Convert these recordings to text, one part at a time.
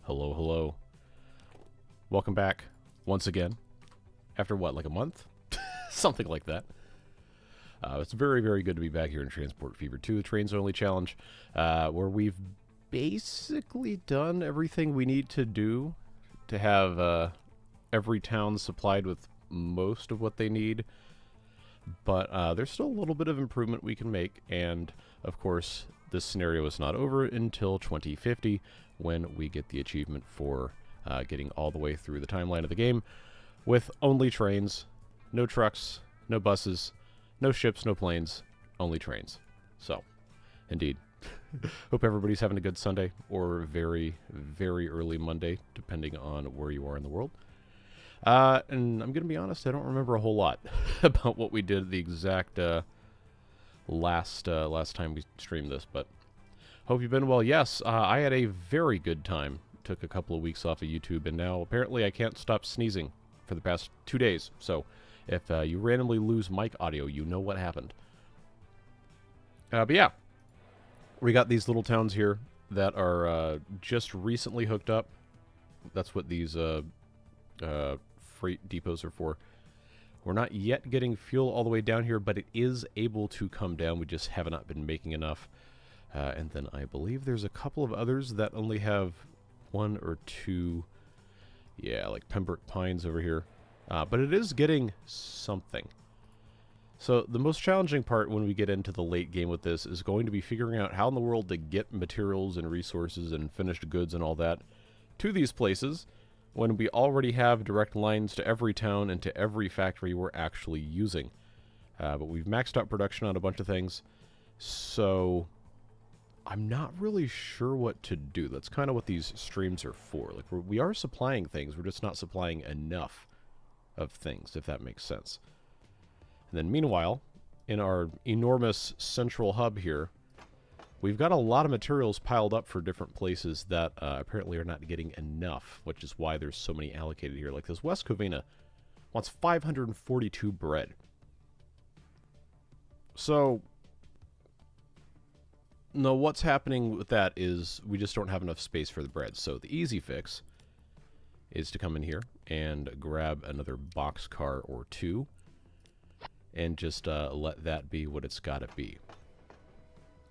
Hello, hello. Welcome back once again. After what, like a month? Something like that. It's very, very good to be back here in Transport Fever 2, the Trains Only Challenge, where we've basically done everything we need to do to have every town supplied with most of what they need. But there's still a little bit of improvement we can make, and of course, this scenario is not over until 2050, when we get the achievement for getting all the way through the timeline of the game with only trains, no trucks, no buses, no ships, no planes, only trains. So, indeed. Hope everybody's having a good Sunday, or very, very early Monday, depending on where you are in the world. And I'm going to be honest, I don't remember a whole lot about what we did the exact last time we streamed this, but hope you've been well. Yes, I had a very good time. Took a couple of weeks off of YouTube, and now apparently I can't stop sneezing for the past 2 days. So if you randomly lose mic audio, you know what happened. But yeah, we got these little towns here that are just recently hooked up. That's what these freight depots are for. We're not yet getting fuel all the way down here, but it is able to come down. We just have not been making enough. And then I believe there's a couple of others that only have 1 or 2, yeah, like Pembroke Pines over here. But it is getting something. So the most challenging part when we get into the late game with this is going to be figuring out how in the world to get materials and resources and finished goods and all that to these places when we already have direct lines to every town and to every factory we're actually using. But we've maxed out production on a bunch of things, so I'm not really sure what to do. That's kind of what these streams are for. Like, we are supplying things, we're just not supplying enough of things, if that makes sense. And then meanwhile, in our enormous central hub here, we've got a lot of materials piled up for different places that apparently are not getting enough, which is why there's so many allocated here. Like this West Covina wants 542 bread. So, no, what's happening with that is we just don't have enough space for the bread. So the easy fix is to come in here and grab another boxcar or 2 and just let that be what it's got to be.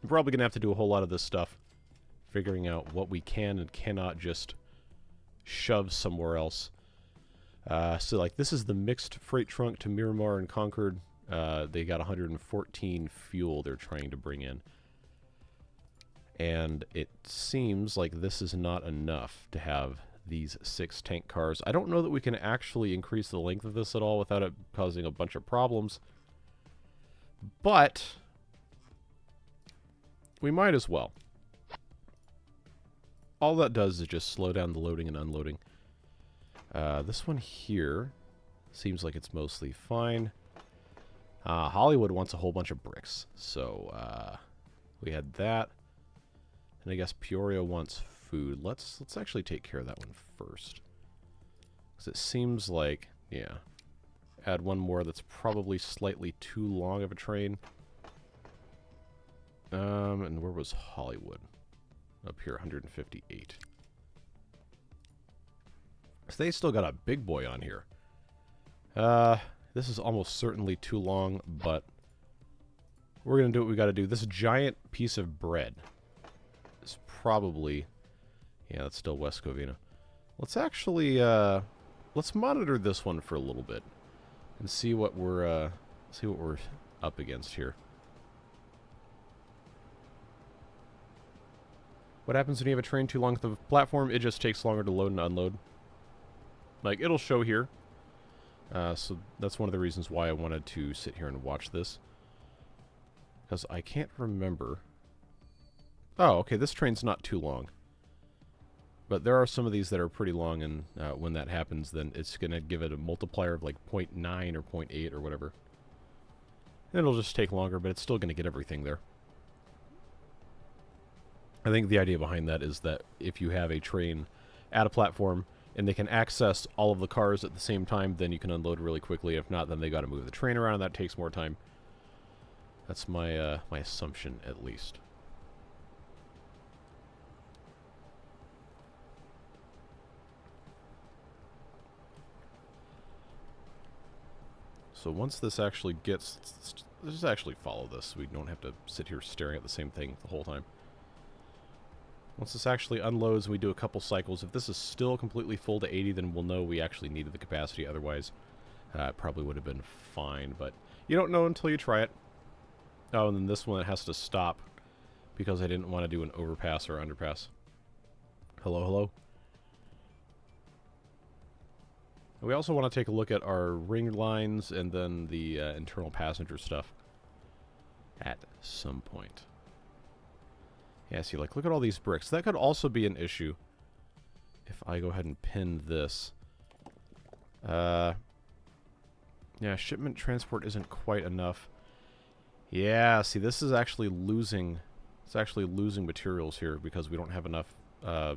We're probably going to have to do a whole lot of this stuff, figuring out what we can and cannot just shove somewhere else. So, like, this is the mixed freight trunk to Miramar and Concord. They got 114 fuel they're trying to bring in. And it seems like this is not enough to have these 6 tank cars. I don't know that we can actually increase the length of this at all without it causing a bunch of problems. But we might as well. All that does is just slow down the loading and unloading. This one here seems like it's mostly fine. Hollywood wants a whole bunch of bricks. So we had that. And I guess Peoria wants food. Let's actually take care of that one first. Because it seems like, yeah, add one more that's probably slightly too long of a train. And where was Hollywood? Up here, 158. So they still got a big boy on here. This is almost certainly too long, but we're going to do what we got to do. This giant piece of bread is probably, yeah, that's still West Covina. Let's actually, let's monitor this one for a little bit and see what we're up against here. What happens when you have a train too long with the platform? It just takes longer to load and unload. Like, it'll show here. So that's one of the reasons why I wanted to sit here and watch this. Because I can't remember. Oh, okay, this train's not too long. But there are some of these that are pretty long, and when that happens, then it's going to give it a multiplier of like 0.9 or 0.8 or whatever. And it'll just take longer, but it's still going to get everything there. I think the idea behind that is that if you have a train at a platform and they can access all of the cars at the same time, then you can unload really quickly. If not, then they got to move the train around, and that takes more time. That's my my assumption, at least. So once this actually gets... Let's just actually follow this so we don't have to sit here staring at the same thing the whole time. Once this actually unloads and we do a couple cycles, if this is still completely full to 80, then we'll know we actually needed the capacity. Otherwise, it probably would have been fine, but you don't know until you try it. Oh, and then this one has to stop because I didn't want to do an overpass or underpass. Hello, hello. We also want to take a look at our ring lines and then the internal passenger stuff at some point. Yeah, see, like, look at all these bricks. That could also be an issue if I go ahead and pin this. Yeah, shipment transport isn't quite enough. Yeah, see, this is actually losing... It's actually losing materials here because we don't have enough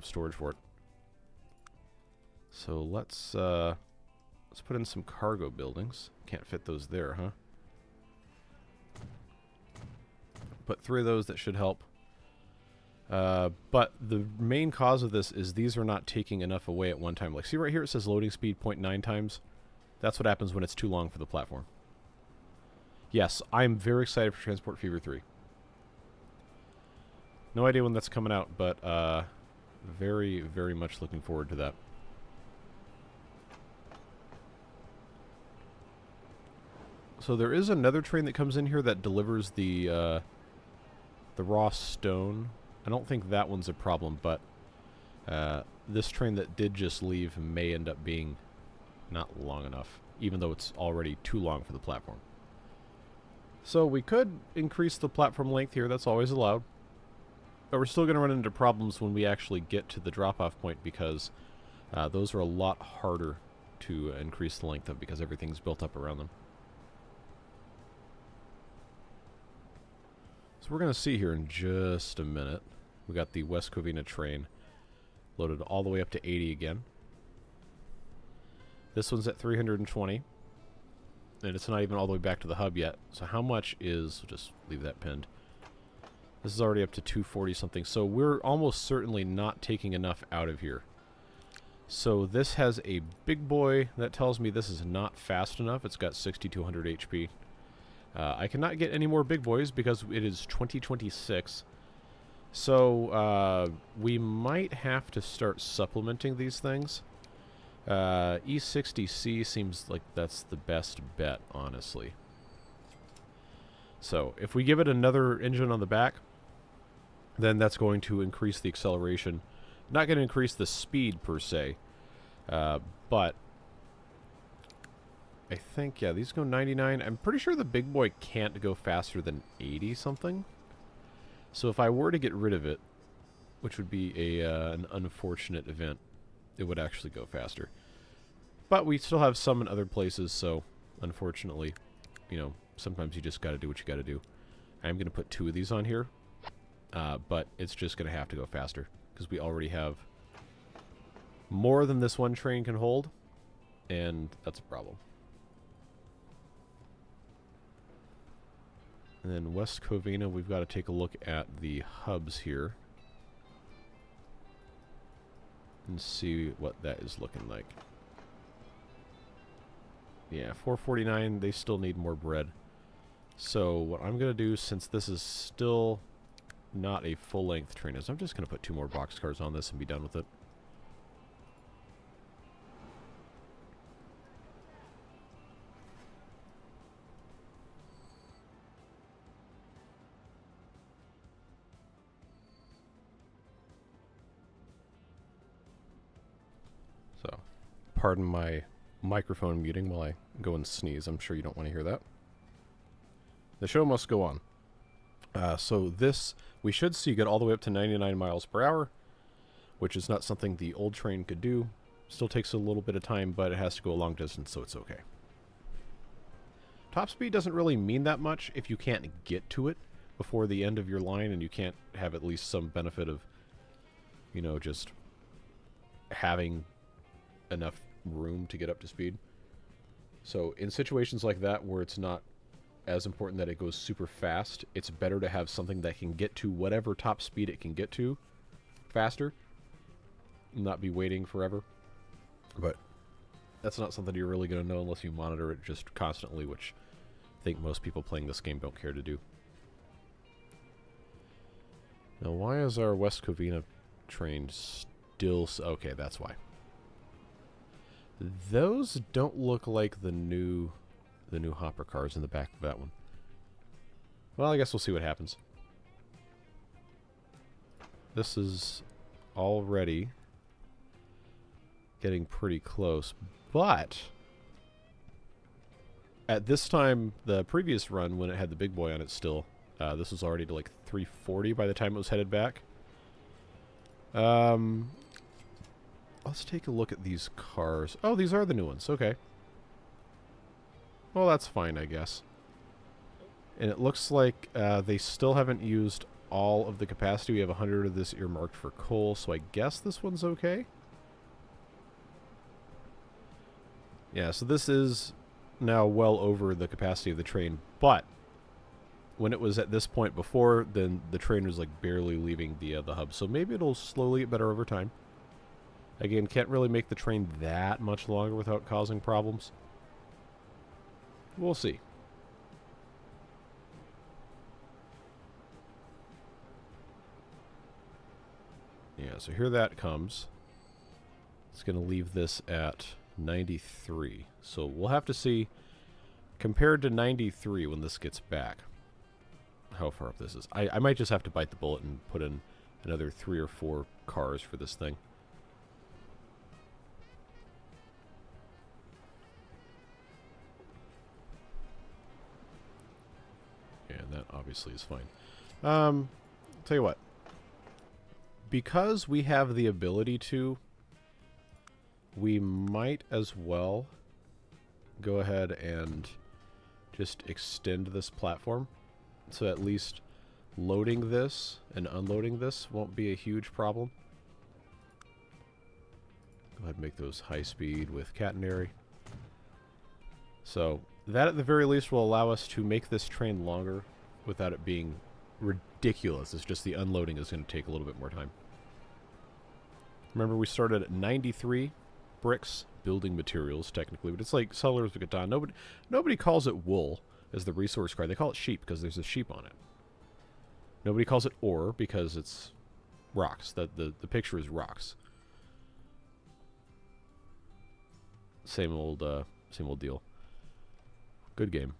storage for it. So let's put in some cargo buildings. Can't fit those there, huh? Put 3 of those, that should help. But the main cause of this is these are not taking enough away at one time. Like, see right here it says loading speed 0.9 times. That's what happens when it's too long for the platform. Yes, I'm very excited for Transport Fever 3. No idea when that's coming out, but very, very much looking forward to that. So there is another train that comes in here that delivers the raw stone. I don't think that one's a problem, but this train that did just leave may end up being not long enough, even though it's already too long for the platform. So we could increase the platform length here, that's always allowed. But we're still going to run into problems when we actually get to the drop-off point because those are a lot harder to increase the length of because everything's built up around them. So we're going to see here in just a minute. We got the West Covina train loaded all the way up to 80 again. This one's at 320. And it's not even all the way back to the hub yet. So how much is... We'll just leave that pinned. This is already up to 240 something. So we're almost certainly not taking enough out of here. So this has a big boy that tells me this is not fast enough. It's got 6200 HP. I cannot get any more big boys because it is 2026. So we might have to start supplementing these things. E60C seems like that's the best bet, honestly. So if we give it another engine on the back, then that's going to increase the acceleration. Not going to increase the speed per se, but I think, yeah, these go 99. I'm pretty sure the big boy can't go faster than 80 something. So if I were to get rid of it, which would be an unfortunate event, it would actually go faster. But we still have some in other places, so unfortunately, you know, sometimes you just got to do what you got to do. I'm going to put 2 of these on here, but it's just going to have to go faster because we already have more than this one train can hold, and that's a problem. And then West Covina, we've got to take a look at the hubs here and see what that is looking like. Yeah, 449, they still need more bread. So what I'm going to do, since this is still not a full-length train, is I'm just going to put 2 more boxcars on this and be done with it. So, pardon my microphone muting while I go and sneeze. I'm sure you don't want to hear that. The show must go on. So this, we should see get all the way up to 99 miles per hour, which is not something the old train could do. Still takes a little bit of time, but it has to go a long distance, so it's okay. Top speed doesn't really mean that much if you can't get to it before the end of your line and you can't have at least some benefit of, you know, just having enough room to get up to speed. So in situations like that where it's not as important that it goes super fast, it's better to have something that can get to whatever top speed it can get to faster and not be waiting forever. But That's not something you're really going to know unless you monitor it just constantly, which I think most people playing this game don't care to do. Now, why is our West Covina train still... Okay, that's why. Those don't look like the new hopper cars in the back of that one. Well, I guess we'll see what happens. This is already getting pretty close, but at this time, the previous run, when it had the big boy on it still, this was already to like 340 by the time it was headed back. Let's take a look at these cars. Oh, these are the new ones. Okay. Well, that's fine, I guess. And it looks like they still haven't used all of the capacity. We have 100 of this earmarked for coal, so I guess this one's okay. Yeah, so this is now well over the capacity of the train, but when it was at this point before, then the train was like barely leaving the hub, so maybe it'll slowly get better over time. Again, can't really make the train that much longer without causing problems. We'll see. Yeah, so here that comes. It's going to leave this at 93. So we'll have to see, compared to 93 when this gets back, how far up this is. I might just have to bite the bullet and put in another 3 or 4 cars for this thing. And that obviously is fine. Tell you what. Because we have the ability to, we might as well go ahead and just extend this platform. So at least loading this and unloading this won't be a huge problem. Go ahead and make those high speed with catenary. So that at the very least will allow us to make this train longer without it being ridiculous. It's just the unloading is going to take a little bit more time. Remember, we started at 93 bricks, building materials technically, but it's like Settlers of Catan. Nobody calls it wool as the resource card. They call it sheep because there's a sheep on it. Nobody calls it ore because it's rocks. The picture is rocks. Same old deal. Good game.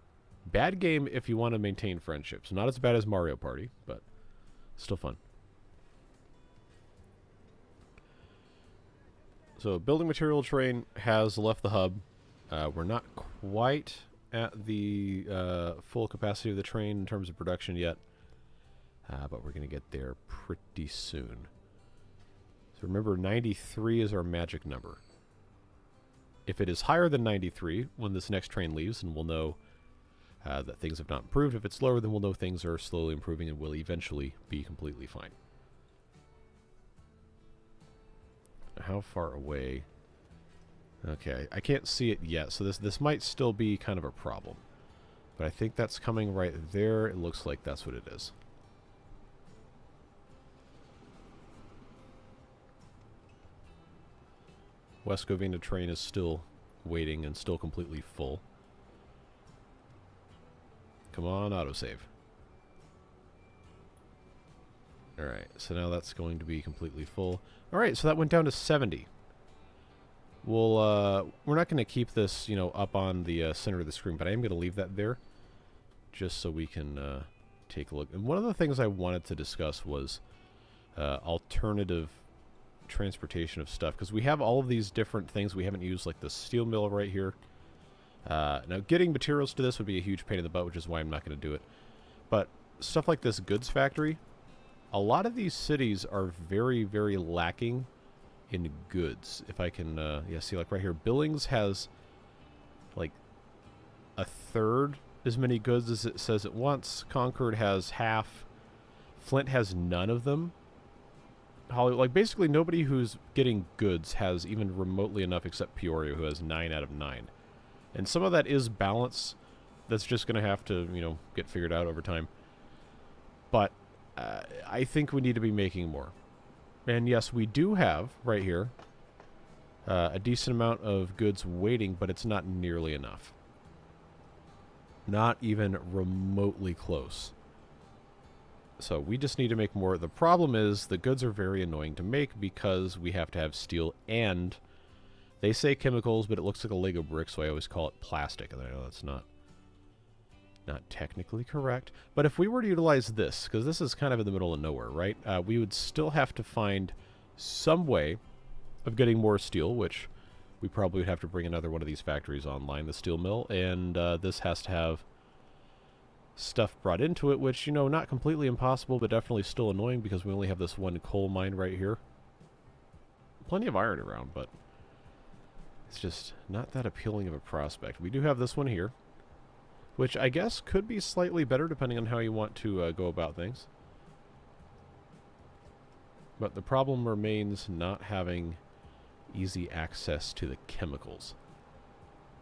Bad game if you want to maintain friendships. Not as bad as Mario Party, but still fun. So, building material train has left the hub. We're not quite at the full capacity of the train in terms of production yet, but we're going to get there pretty soon. So remember, 93 is our magic number. If it is higher than 93 when this next train leaves, then we'll know that things have not improved. If it's lower, then we'll know things are slowly improving and will eventually be completely fine. How far away? Okay, I can't see it yet, so this might still be kind of a problem. But I think that's coming right there. It looks like that's what it is. West Covina train is still waiting and still completely full. Come on, autosave. Alright, so now that's going to be completely full. Alright, so that went down to 70. We're not going to keep this, you know, up on the center of the screen, but I am going to leave that there just so we can take a look. And one of the things I wanted to discuss was alternative transportation of stuff, because we have all of these different things we haven't used, like the steel mill right here. Now, getting materials to this would be a huge pain in the butt, which is why I'm not going to do it. But stuff like this goods factory, a lot of these cities are very, very lacking in goods. If I can, yeah, see, like right here, Billings has like a third as many goods as it says it wants. Concord has half. Flint has none of them. Like basically nobody who's getting goods has even remotely enough, except Peoria, who has 9 out of 9. And some of that is balance. That's just going to have to, you know, get figured out over time. But I think we need to be making more. And yes, we do have, right here, a decent amount of goods waiting, but it's not nearly enough. Not even remotely close. So we just need to make more. The problem is the goods are very annoying to make because we have to have steel and they say chemicals, but it looks like a Lego brick, so I always call it plastic. And I know that's not technically correct. But if we were to utilize this, because this is kind of in the middle of nowhere, right? We would still have to find some way of getting more steel, which we probably would have to bring another one of these factories online, the steel mill, and this has to have stuff brought into it, which, you know, not completely impossible, but definitely still annoying because we only have this one coal mine right here. Plenty of iron around, but it's just not that appealing of a prospect. We do have this one here, which I guess could be slightly better depending on how you want to go about things. But the problem remains not having easy access to the chemicals.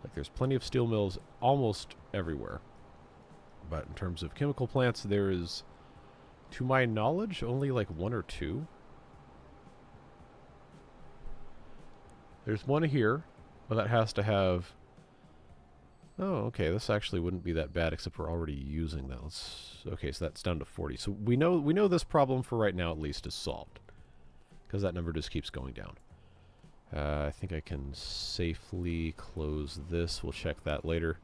Like, there's plenty of steel mills almost everywhere. But in terms of chemical plants, there is, to my knowledge, only like one or two. There's one here, but that has to have... Oh, okay, this actually wouldn't be that bad, except we're already using that. Okay, so that's down to 40. So we know this problem for right now at least is solved, because that number just keeps going down. I think I can safely close this. We'll check that later.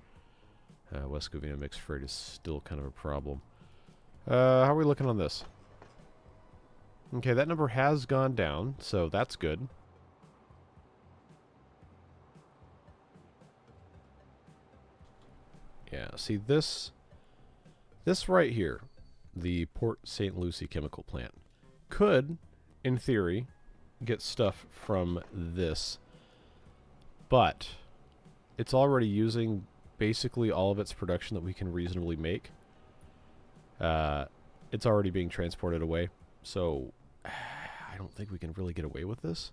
West Covina mixed freight is still kind of a problem. How are we looking on this? Okay, that number has gone down, so that's good. Yeah, see this right here, the Port St. Lucie chemical plant, could, in theory, get stuff from this, but it's already using basically all of its production that we can reasonably make. It's already being transported away, so I don't think we can really get away with this.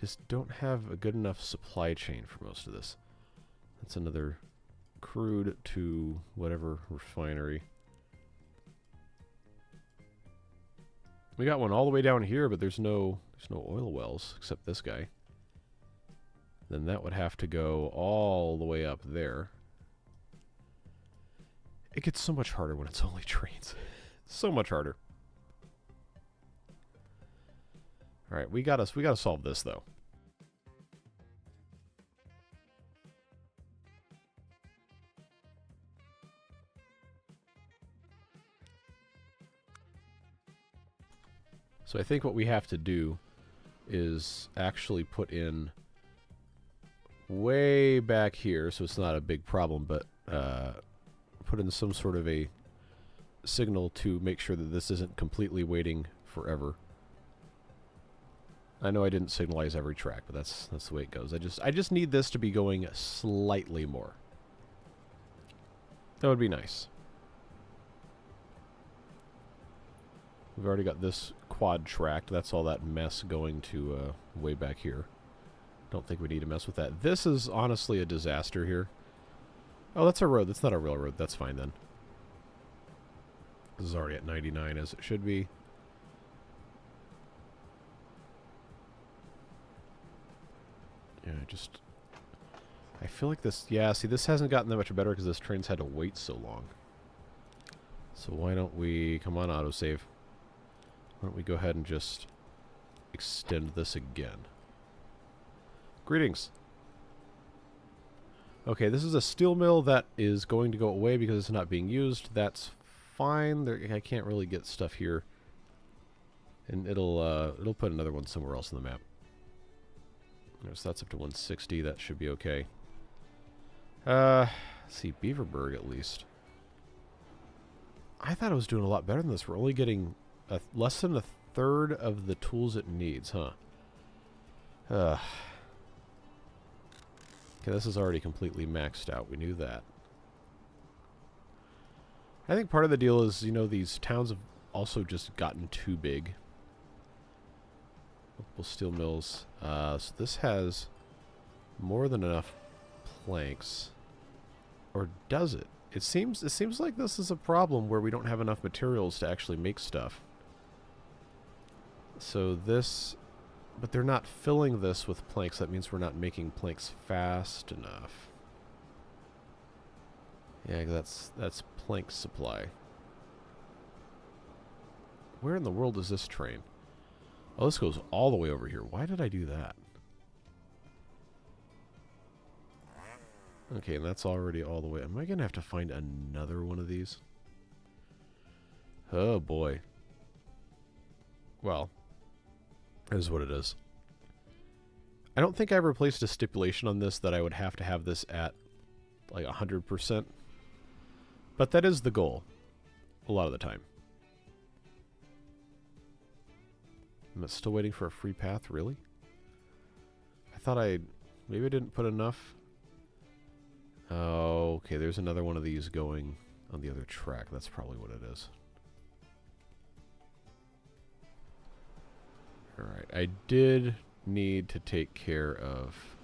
Just don't have a good enough supply chain for most of this. That's another crude to whatever refinery. We got one all the way down here, but there's no oil wells except this guy. Then that would have to go all the way up there. It gets so much harder when it's only trains. So much harder. All right, we gotta solve this though. So I think what we have to do is actually put in way back here, so it's not a big problem, but put in some sort of a signal to make sure that this isn't completely waiting forever. I know I didn't signalize every track, but that's the way it goes. I just need this to be going slightly more. That would be nice. We've already got this quad tracked. That's all that mess going to way back here. Don't think we need to mess with that. This is honestly a disaster here. Oh, that's a road. That's not a railroad. That's fine then. This is already at 99 as it should be. Yeah, I feel like this... Yeah, see, this hasn't gotten that much better because this train's had to wait so long. So why don't we... Come on, autosave. Why don't we go ahead and just extend this again. Greetings. Okay, this is a steel mill that is going to go away because it's not being used. That's fine. I can't really get stuff here. And it'll put another one somewhere else on the map. So that's up to 160. That should be okay. Let's see, Beaverburg at least. I thought it was doing a lot better than this. We're only getting less than a third of the tools it needs, huh? Okay, this is already completely maxed out. We knew that. I think part of the deal is, you know, these towns have also just gotten too big. Multiple steel mills. So this has more than enough planks. Or does it? It seems like this is a problem where we don't have enough materials to actually make stuff. So this But they're not filling this with planks. That means we're not making planks fast enough. Yeah, that's plank supply. Where in the world is this train? Oh, this goes all the way over here. Why did I do that? Okay, and that's already all the way. Am I going to have to find another one of these? Oh, boy. Well, that is what it is. I don't think I ever placed a stipulation on this that I would have to have this at like 100%. But that is the goal a lot of the time. I'm still waiting for a free path, really? I thought maybe I didn't put enough. Oh, okay, there's another one of these going on the other track. That's probably what it is. Alright, I did need to take care of...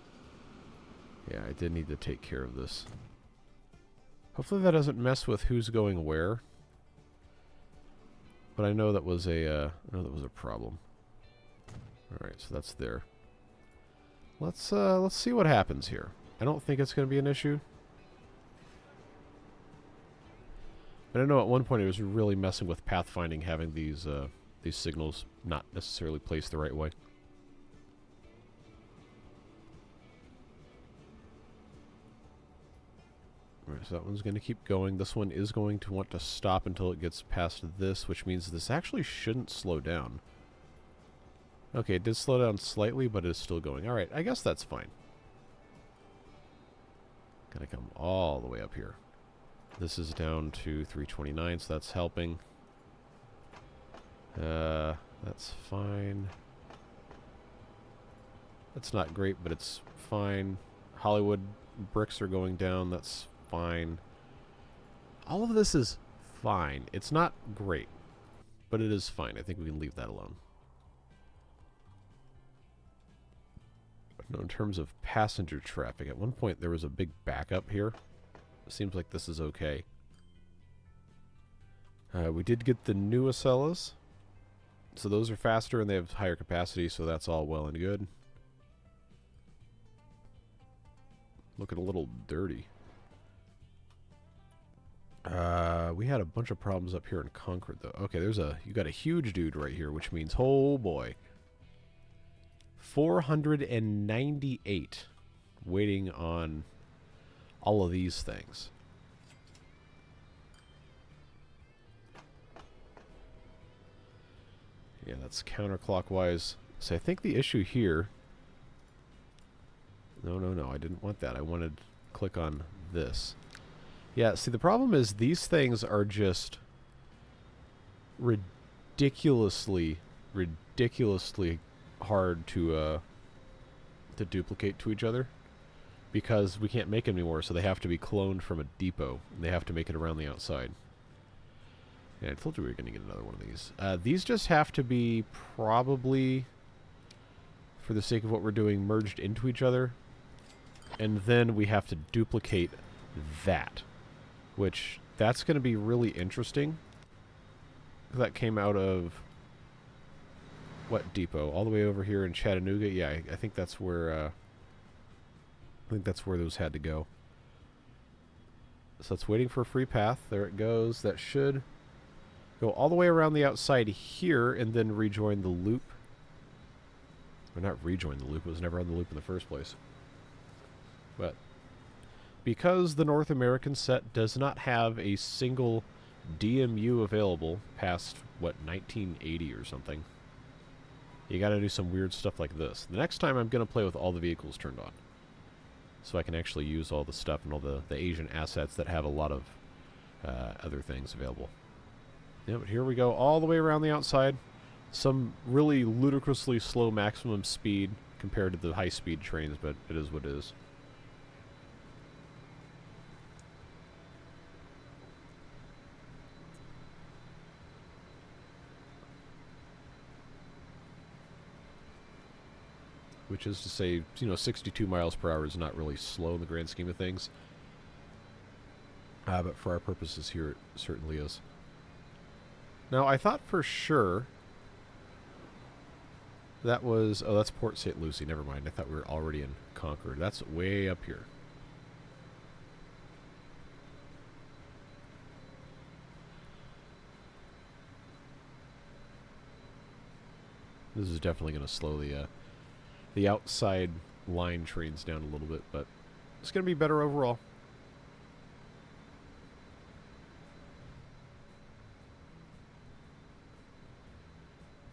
Yeah, I did need to take care of this. Hopefully that doesn't mess with who's going where. But I know that was a problem. Alright, so that's there. Let's see what happens here. I don't think it's going to be an issue. But I know at one point it was really messing with pathfinding, having these signals not necessarily placed the right way. Alright, so that one's going to keep going. This one is going to want to stop until it gets past this, which means this actually shouldn't slow down. Okay, it did slow down slightly, but it's still going. Alright, I guess that's fine. Gotta come all the way up here. This is down to 329, so that's helping. That's fine. That's not great, but it's fine. Hollywood bricks are going down, that's fine. All of this is fine. It's not great, but it is fine. I think we can leave that alone. No, in terms of passenger traffic, at one point there was a big backup here. It seems like this is okay. We did get the new Acellas. So those are faster and they have higher capacity, so that's all well and good. Looking a little dirty. We had a bunch of problems up here in Concord, though. Okay, you got a huge dude right here, which means, oh boy. 498 waiting on all of these things. Yeah, that's counterclockwise. So I think the issue here... No, I didn't want that. I wanted to click on this. Yeah, see, the problem is these things are just ridiculously hard to duplicate to each other because we can't make them anymore, so they have to be cloned from a depot, and they have to make it around the outside. Yeah, I told you we were going to get another one of these. These just have to be probably, for the sake of what we're doing, merged into each other, and then we have to duplicate that, which that's going to be really interesting. That came out of what depot? All the way over here in Chattanooga. Yeah, I think that's where those had to go. So it's waiting for a free path. There it goes. That should go all the way around the outside here and then rejoin the loop. Or not rejoin the loop. It was never on the loop in the first place. But because the North American set does not have a single DMU available past, what, 1980 or something, you gotta do some weird stuff like this. The next time I'm gonna play with all the vehicles turned on, so I can actually use all the stuff and all the Asian assets that have a lot of other things available. Yeah, but here we go all the way around the outside. Some really ludicrously slow maximum speed compared to the high-speed trains, but it is what it is. Which is to say, 62 miles per hour is not really slow in the grand scheme of things. But for our purposes here, it certainly is. Now, I thought for sure That was... Oh, that's Port St. Lucie. Never mind. I thought we were already in Concord. That's way up here. This is definitely going to slow the outside line trains down a little bit, but it's going to be better overall.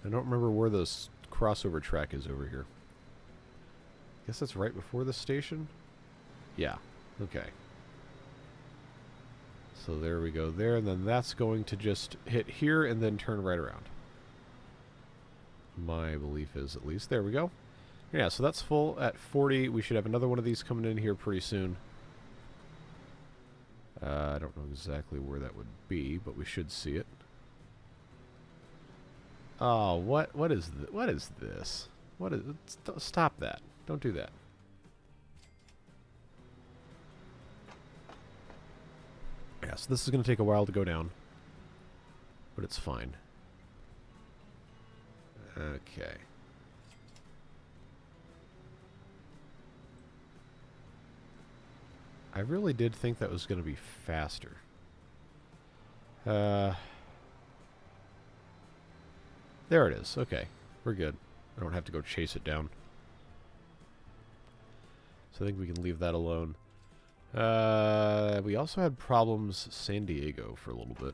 I don't remember where this crossover track is over here. I guess that's right before the station? Yeah. Okay. So there we go there, and then that's going to just hit here and then turn right around. My belief is, at least. There we go. Yeah, so that's full at 40. We should have another one of these coming in here pretty soon. I don't know exactly where that would be, but we should see it. Oh, what is this? What is stop that. Don't do that. Yeah, so this is going to take a while to go down, but it's fine. Okay. I really did think that was going to be faster. There it is. Okay. We're good. I don't have to go chase it down. So I think we can leave that alone. We also had problems San Diego for a little bit.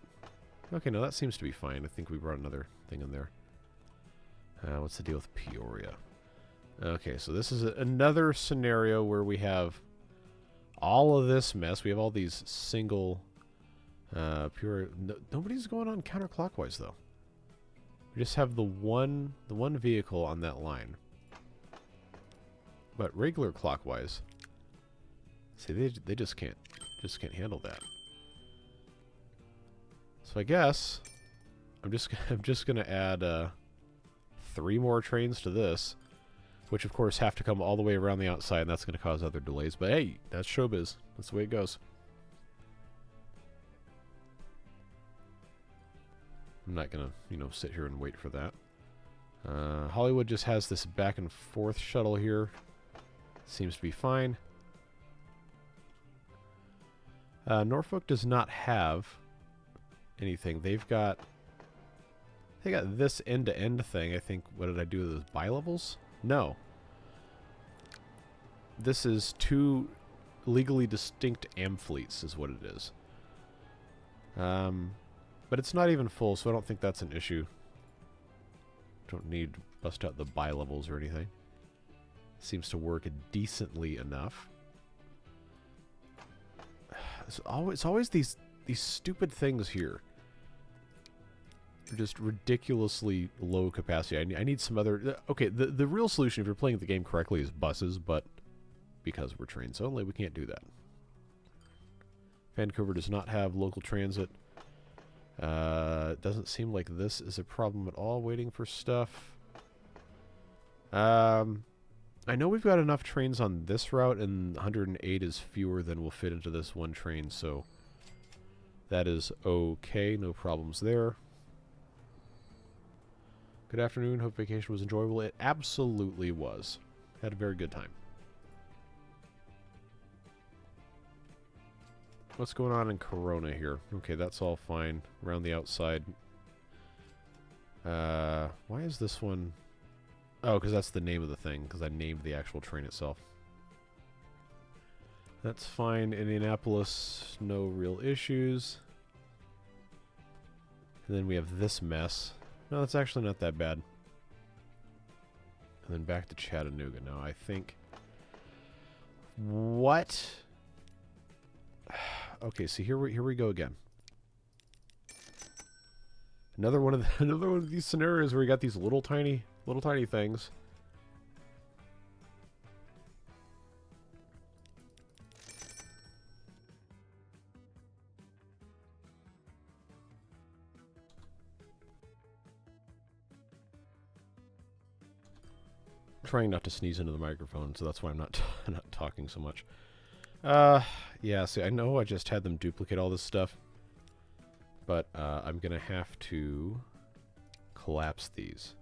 Okay, no, that seems to be fine. I think we brought another thing in there. What's the deal with Peoria? Okay, so this is another scenario where we have all of this mess. We have all these single Peoria. Nobody's going on counterclockwise though. We just have the one vehicle on that line. But regular clockwise, see, they just can't handle that. So I guess I'm just gonna add 3 more trains to this, which of course have to come all the way around the outside, and that's going to cause other delays. But hey, that's showbiz. That's the way it goes. I'm not going to, sit here and wait for that. Hollywood just has this back and forth shuttle here. Seems to be fine. Norfolk does not have anything. They got this end-to-end thing. I think, what did I do with those bilevels? No. This is 2 legally distinct amfleets is what it is. But it's not even full, so I don't think that's an issue. Don't need to bust out the bilevels or anything. Seems to work decently enough. It's always these stupid things here. Just ridiculously low capacity. I need some other... Okay, the real solution, if you're playing the game correctly, is buses, but because we're trains only, we can't do that. Vancouver does not have local transit. It doesn't seem like this is a problem at all, waiting for stuff. I know we've got enough trains on this route, and 108 is fewer than will fit into this one train, so that is okay. No problems there. Good afternoon. Hope vacation was enjoyable. It absolutely was. Had a very good time. What's going on in Corona here? Okay, that's all fine. Around the outside. Why is this one... Oh, because that's the name of the thing, because I named the actual train itself. That's fine. Indianapolis, no real issues. And then we have this mess. No, that's actually not that bad. And then back to Chattanooga. Now, I think... What? Okay, so here we go again. Another one of these scenarios where we got these little tiny things. Trying not to sneeze into the microphone, so that's why I'm not talking so much. Yeah, see, I know I just had them duplicate all this stuff, but I'm gonna have to collapse these.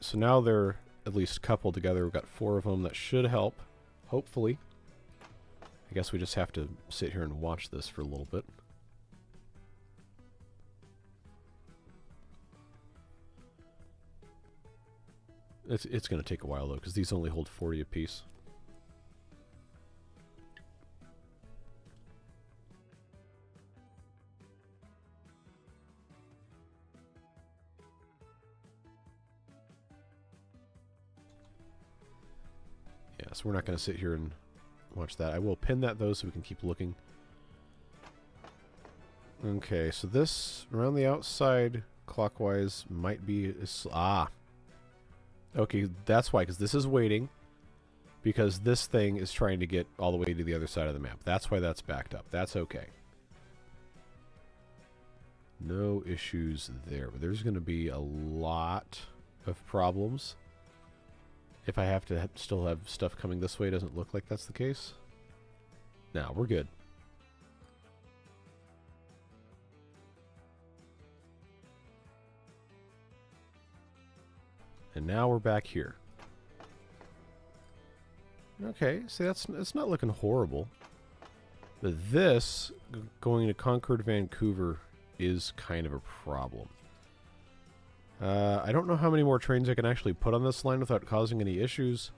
so now they're at least coupled together. We've got 4 of them. That should help, hopefully. I guess we just have to sit here and watch this for a little bit. It's going to take a while, though, because these only hold 40 apiece. Yeah, so we're not going to sit here and watch that. I will pin that, though, so we can keep looking. Okay, so this, around the outside, clockwise, might be... Okay, that's why, because this is waiting, because this thing is trying to get all the way to the other side of the map. That's why that's backed up. That's okay. No issues there, but there's going to be a lot of problems if I have to still have stuff coming this way. It doesn't look like that's the case. No, we're good. And now we're back here. Okay, see, it's not looking horrible. But this, going to Concord, Vancouver, is kind of a problem. I don't know how many more trains I can actually put on this line without causing any issues.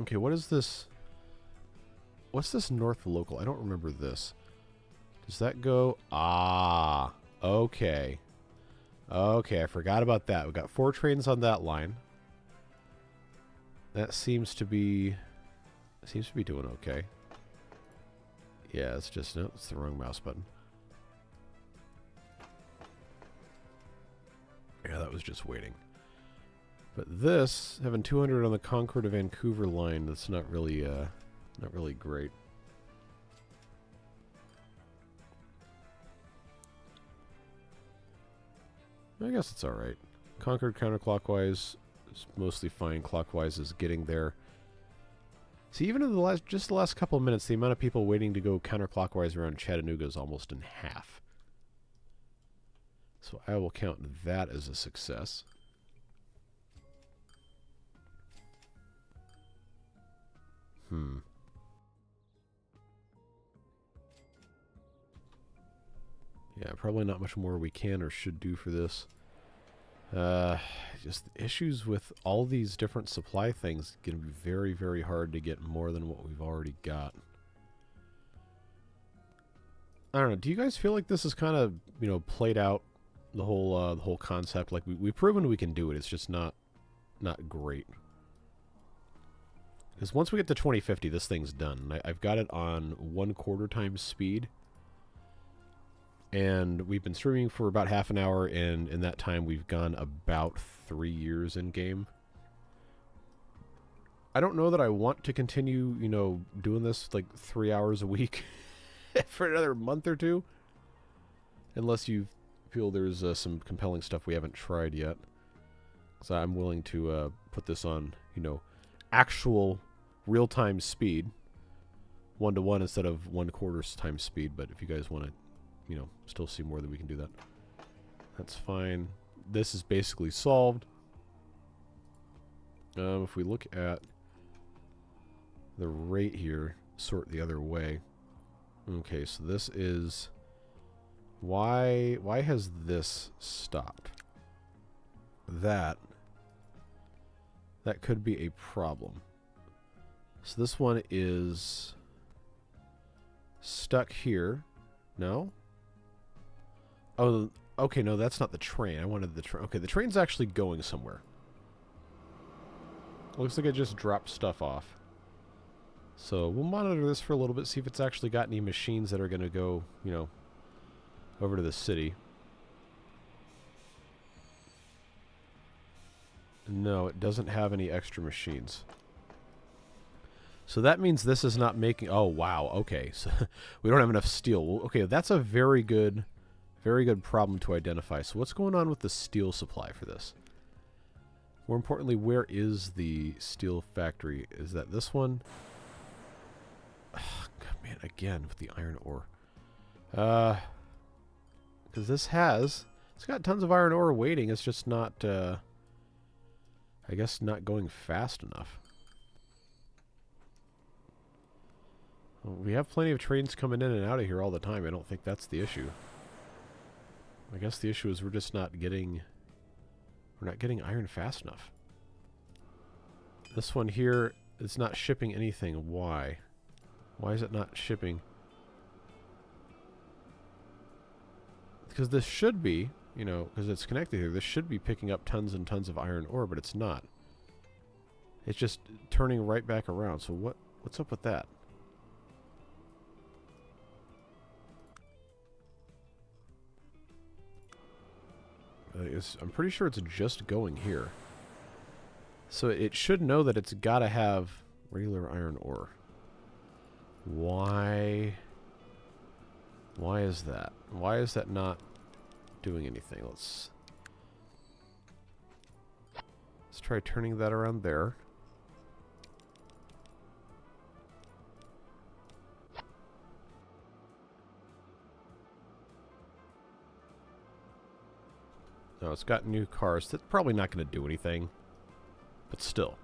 Okay, what is this? What's this north local? I don't remember this. Does that go? Ah, okay. Okay, I forgot about that. We've got 4 trains on that line. That seems to be doing okay. Yeah, it's just, no, it's the wrong mouse button. Yeah, that was just waiting. But this, having 200 on the Concord to Vancouver line, that's not really great. I guess it's alright. Concord counterclockwise is mostly fine. Clockwise is getting there. See, even in the last couple of minutes, the amount of people waiting to go counterclockwise around Chattanooga is almost in half. So I will count that as a success. Yeah, probably not much more we can or should do for this. Just issues with all these different supply things. Going to be very, very hard to get more than what we've already got. I don't know. Do you guys feel like this is kind of, you know, played out, the whole concept? Like we've proven we can do it. It's just not great. Because once we get to 2050, this thing's done. I've got it on 1/4 times speed. And we've been streaming for about half an hour, and in that time we've gone about 3 years in game. I don't know that I want to continue, you know, doing this like 3 hours a week for another month or two. Unless you feel there's some compelling stuff we haven't tried yet. So I'm willing to put this on, you know, actual real-time speed. 1-to-1 instead of 1/4 times speed. But if you guys want to, you know, still see more, than we can do that. That's fine. This is basically solved. If we look at the rate here, sort the other way. Okay, so this is... Why has this stopped? That could be a problem. So this one is stuck here. No? Oh, okay, no, that's not the train. I wanted the train. Okay, the train's actually going somewhere. Looks like it just dropped stuff off. So we'll monitor this for a little bit, see if it's actually got any machines that are going to go, you know, over to the city. No, it doesn't have any extra machines. So that means this is not making... Oh, wow, okay. So we don't have enough steel. Well, okay, that's a very good problem to identify. So what's going on with the steel supply for this? More importantly, where is the steel factory? Is that this one? Oh, God, man, again with the iron ore. Because this has It's got tons of iron ore waiting. It's just not, I guess, not going fast enough. Well, we have plenty of trains coming in and out of here all the time. I don't think that's the issue. I guess the issue is we're just not getting... We're not getting iron fast enough. This one here is not shipping anything. Why? Why is it not shipping? Because this should be, you know, because it's connected here, this should be picking up tons and tons of iron ore, but it's not. It's just turning right back around. So what's up with that? I'm pretty sure it's just going here. So it should know that it's got to have regular iron ore. Why is that? Why is that not doing anything? Let's try turning that around there. No, it's got new cars. That's probably not going to do anything. But still.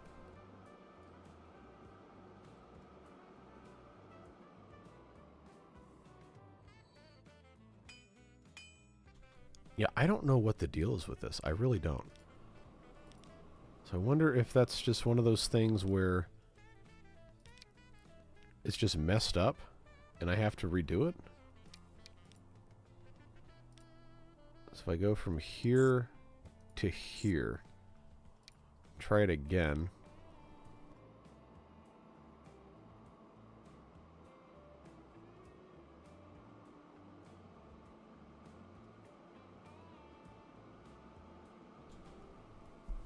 Yeah, I don't know what the deal is with this. I really don't. So I wonder if that's just one of those things where it's just messed up and I have to redo it. So if I go from here to here, try it again.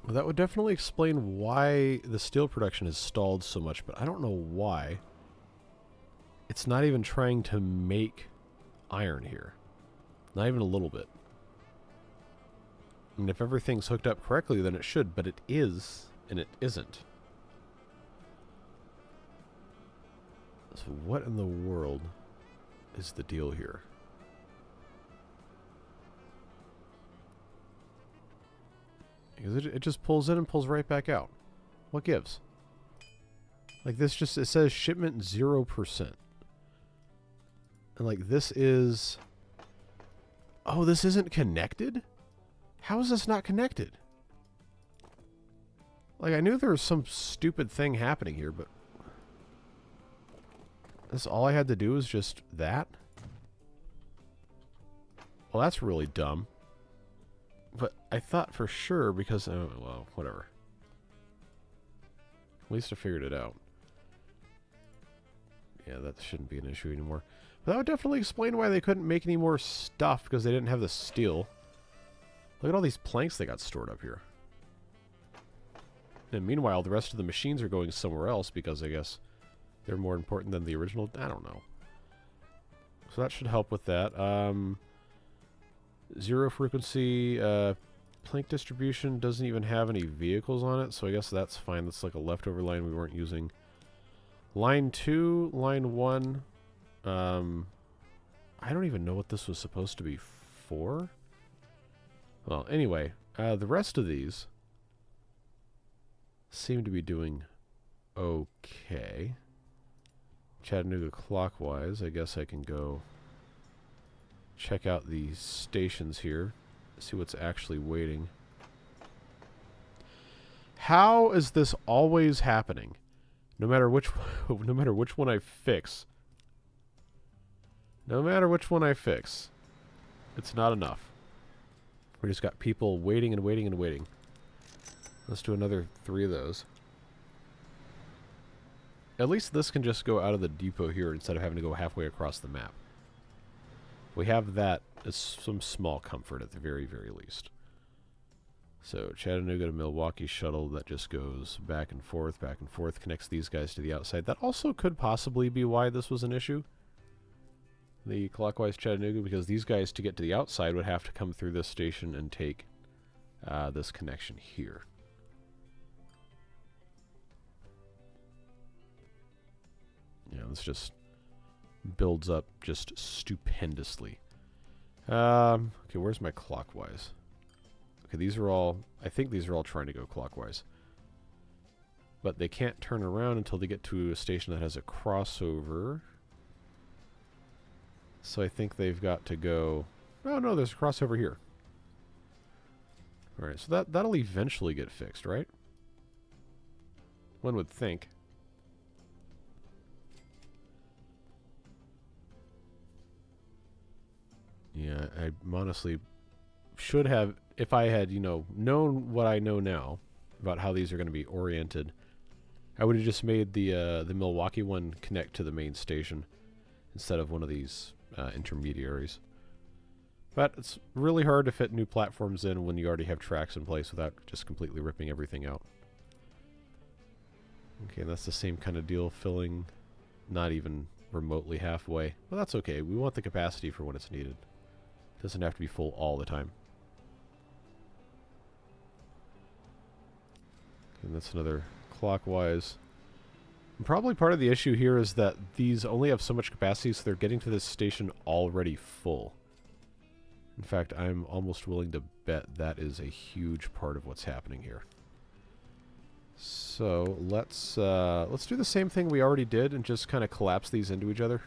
Well, that would definitely explain why the steel production has stalled so much, but I don't know why. It's not even trying to make iron here. Not even a little bit. And if everything's hooked up correctly, then it should, but it is, and it isn't. So what in the world is the deal here? Because it just pulls in and pulls right back out. What gives? Like this just, it says shipment 0%. And like this is... Oh, this isn't connected? How is this not connected? Like, I knew there was some stupid thing happening here, but... This all I had to do was just that? Well, that's really dumb. But I thought for sure because... Oh, well, whatever. At least I figured it out. Yeah, that shouldn't be an issue anymore. But that would definitely explain why they couldn't make any more stuff, because they didn't have the steel. Look at all these planks they got stored up here. And meanwhile, the rest of the machines are going somewhere else because I guess they're more important than the original. I don't know. So that should help with that. Zero frequency plank distribution doesn't even have any vehicles on it, so I guess that's fine. That's like a leftover line we weren't using. Line 2, line 1. I don't even know what this was supposed to be for. Well, anyway, the rest of these seem to be doing okay. Chattanooga clockwise. I guess I can go check out the stations here, see what's actually waiting. How is this always happening? No matter which one I fix. No matter which one I fix, it's not enough. We just got people waiting and waiting and waiting. Let's do another 3 of those. At least this can just go out of the depot here instead of having to go halfway across the map. We have that as some small comfort at the very, very least. So Chattanooga to Milwaukee shuttle that just goes back and forth, connects these guys to the outside. That also could possibly be why this was an issue. The clockwise Chattanooga, because these guys to get to the outside would have to come through this station and take this connection here. Yeah, this just builds up just stupendously. Okay, where's my clockwise? Okay, these are all... I think these are all trying to go clockwise. But they can't turn around until they get to a station that has a crossover. So I think they've got to go... Oh, no, there's a crossover here. Alright, so that'll eventually get fixed, right? One would think. Yeah, I honestly should have, if I had, you know, known what I know now about how these are going to be oriented, I would have just made the Milwaukee one connect to the main station instead of one of these intermediaries. But it's really hard to fit new platforms in when you already have tracks in place without just completely ripping everything out. Okay, that's the same kind of deal, filling not even remotely halfway. Well, that's okay. We want the capacity for when it's needed. Doesn't have to be full all the time. And that's another clockwise. And probably part of the issue here is that these only have so much capacity, so they're getting to this station already full. In fact, I'm almost willing to bet that is a huge part of what's happening here. So let's do the same thing we already did and just kind of collapse these into each other.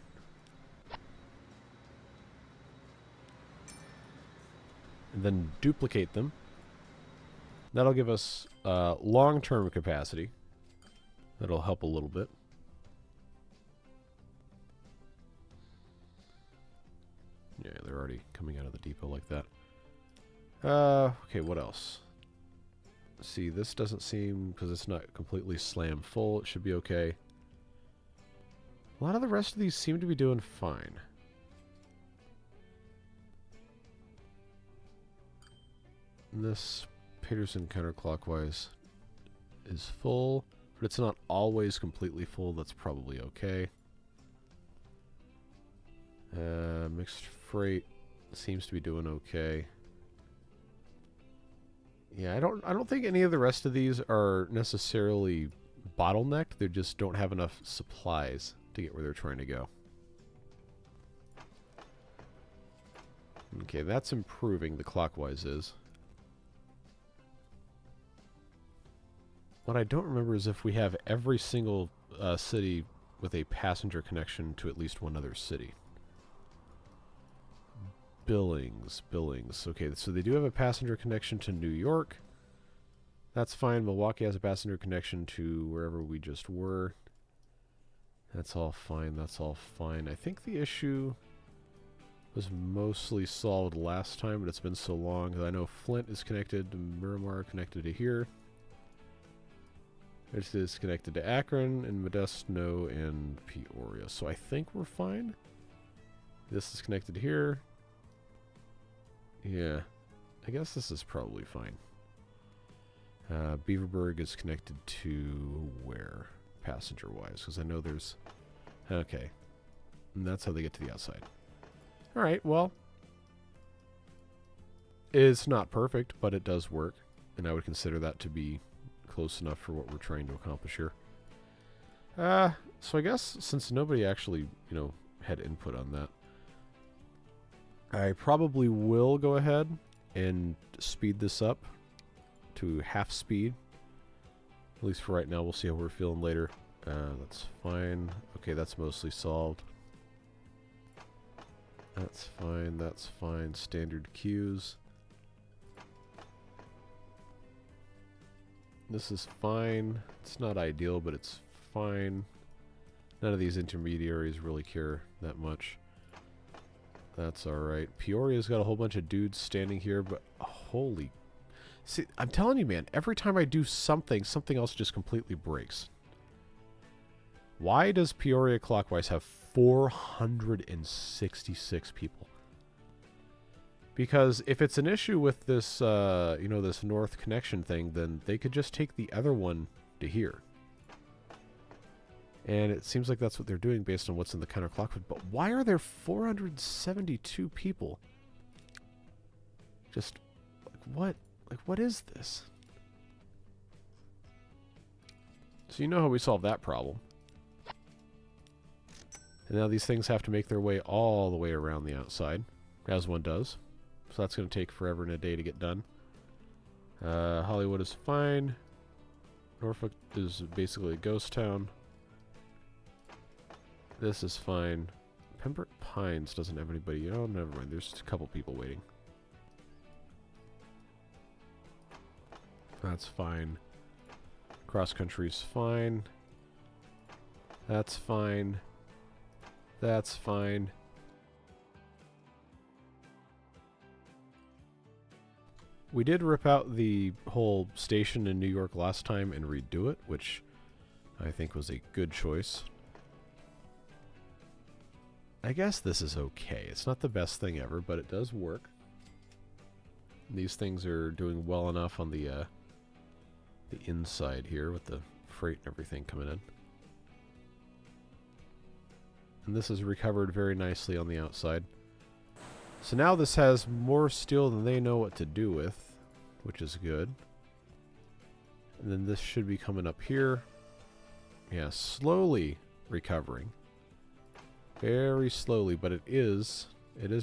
And then duplicate them. That'll give us long-term capacity. That'll help a little bit. Yeah, they're already coming out of the depot like that. Okay, what else? See, this doesn't seem, because it's not completely slam full, it should be okay. A lot of the rest of these seem to be doing fine. And this Peterson counterclockwise is full, but it's not always completely full. That's probably okay. Mixed freight seems to be doing okay. Yeah, I don't think any of the rest of these are necessarily bottlenecked. They just don't have enough supplies to get where they're trying to go. Okay, that's improving. The clockwise is. What I don't remember is if we have every single city with a passenger connection to at least one other city. Billings. Okay, so they do have a passenger connection to New York. That's fine. Milwaukee has a passenger connection to wherever we just were. That's all fine. I think the issue was mostly solved last time, but it's been so long that I know Flint is connected to Miramar, connected to here. This is connected to Akron and Modesto and Peoria. So I think we're fine. This is connected to here. Yeah, I guess this is probably fine. Beaverburg is connected to where? Passenger-wise, because I know there's... Okay. And that's how they get to the outside. Alright, well... It's not perfect, but it does work. And I would consider that to be close enough for what we're trying to accomplish here. So I guess, since nobody actually, you know, had input on that, I probably will go ahead and speed this up to half speed. At least for right now. We'll see how we're feeling later. That's fine. Okay, that's mostly solved. That's fine. Standard queues. This is fine. It's not ideal, but it's fine. None of these intermediaries really care that much. That's alright. Peoria's got a whole bunch of dudes standing here, but holy... See, I'm telling you, man, every time I do something, something else just completely breaks. Why does Peoria clockwise have 466 people? Because if it's an issue with this, you know, this north connection thing, then they could just take the other one to here. And it seems like that's what they're doing based on what's in the counterclockwise. But why are there 472 people? Just, like, what? Like, what is this? So you know how we solve that problem. And now these things have to make their way all the way around the outside. as one does. So that's going to take forever and a day to get done. Hollywood is fine. Norfolk is basically a ghost town. This is fine. Pembroke Pines doesn't have anybody. Oh, never mind. There's a couple people waiting. That's fine. Cross country's fine. That's fine. That's fine. We did rip out the whole station in New York last time and redo it, which I think was a good choice. I guess this is okay. It's not the best thing ever, but it does work. These things are doing well enough on the inside here with the freight and everything coming in. And this is recovered very nicely on the outside. So now this has more steel than they know what to do with, which is good. And then this should be coming up here. Yeah, slowly recovering. Very slowly, but it is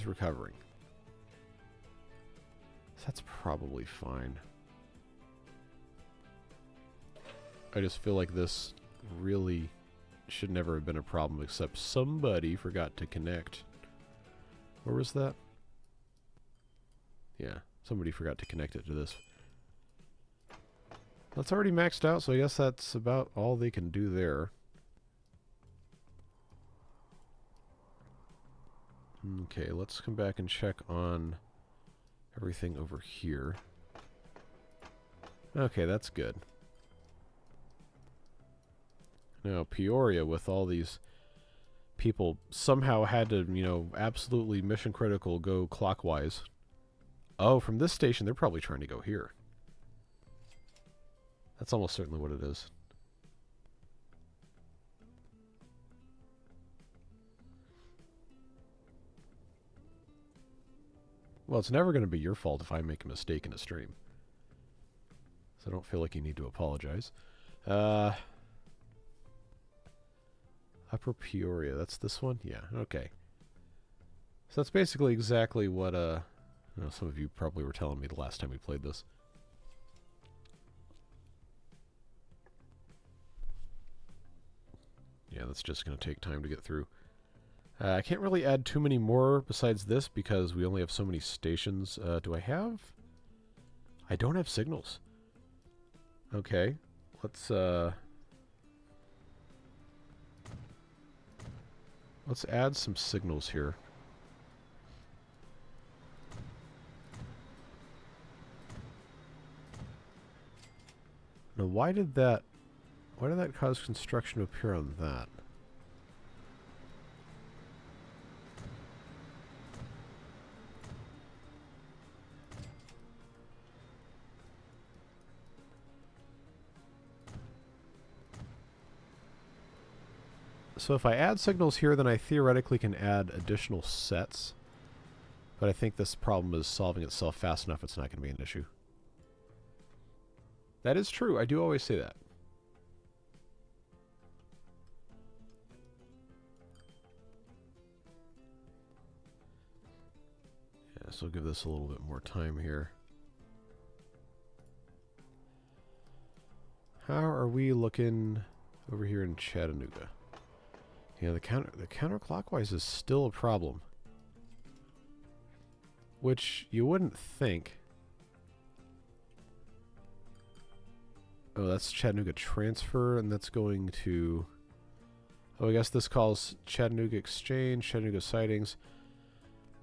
recovering. So that's probably fine. I just feel like this really should never have been a problem, except somebody forgot to connect. Where was that? Yeah, somebody forgot to connect it to this. That's already maxed out, so I guess that's about all they can do there. Okay, let's come back and check on everything over here. Okay, that's good. Now, Peoria, with all these people, somehow had to, you know, absolutely mission critical go clockwise. Oh, from this station, they're probably trying to go here. That's almost certainly what it is. Well, it's never going to be your fault if I make a mistake in a stream. So I don't feel like you need to apologize. Upper Peoria, that's this one? Yeah, okay. So that's basically exactly what, you know, some of you probably were telling me the last time we played this. Yeah, that's just going to take time to get through. I can't really add too many more besides this because we only have so many stations. Do I have? I don't have signals. Okay, let's add some signals here. Now, why did that cause construction to appear on that? So if I add signals here, then I theoretically can add additional sets. But I think this problem is solving itself fast enough it's not going to be an issue. That is true. I do always say that. Yeah, so I'll give this a little bit more time here. How are we looking over here in Chattanooga? Yeah, the counterclockwise is still a problem. Which you wouldn't think. Oh, that's Chattanooga transfer, and that's going to... Oh, I guess this calls Chattanooga exchange, Chattanooga sightings.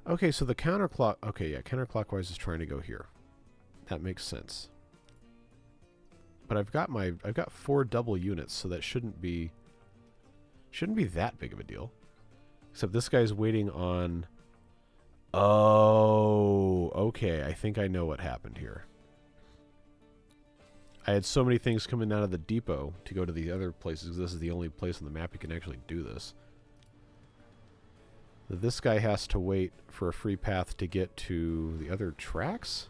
Okay, so the okay, yeah, counterclockwise is trying to go here. That makes sense. But I've got 4 double units, so that shouldn't be that big of a deal. Except this guy's waiting on... Oh, okay. I think I know what happened here. I had so many things coming out of the depot to go to the other places. This is the only place on the map you can actually do this. This guy has to wait for a free path to get to the other tracks?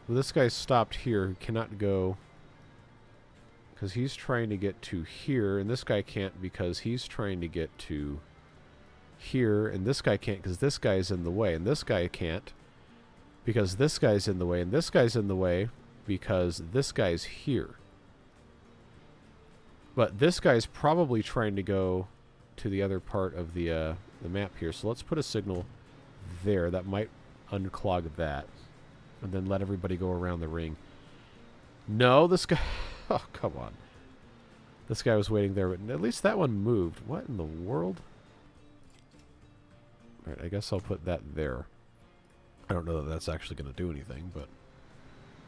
Well, this guy's stopped here. He cannot go... because he's trying to get to here, and this guy can't because he's trying to get to here, and this guy can't because this guy's in the way, and this guy can't because this guy's in the way, and this guy's in the way because this guy's here. But this guy's probably trying to go to the other part of the map here. So let's put a signal there. That might unclog that. And then let everybody go around the ring. No, this guy... Oh, come on. This guy was waiting there, but at least that one moved. What in the world? Alright, I guess I'll put that there. I don't know that that's actually going to do anything, but...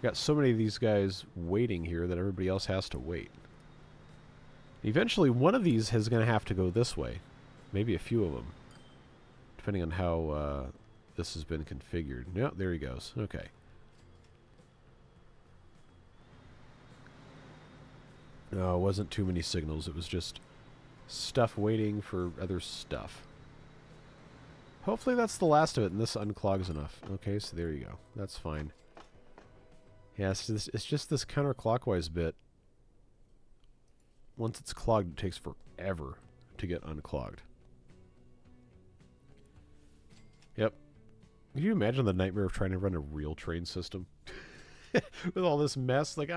Got so many of these guys waiting here that everybody else has to wait. Eventually, one of these is going to have to go this way. Maybe a few of them. Depending on how this has been configured. Yeah, there he goes. Okay. No, it wasn't too many signals. It was just stuff waiting for other stuff. Hopefully that's the last of it, and this unclogs enough. Okay, so there you go. That's fine. Yeah, it's just this counterclockwise bit. Once it's clogged, it takes forever to get unclogged. Yep. Can you imagine the nightmare of trying to run a real train system? With all this mess? Like,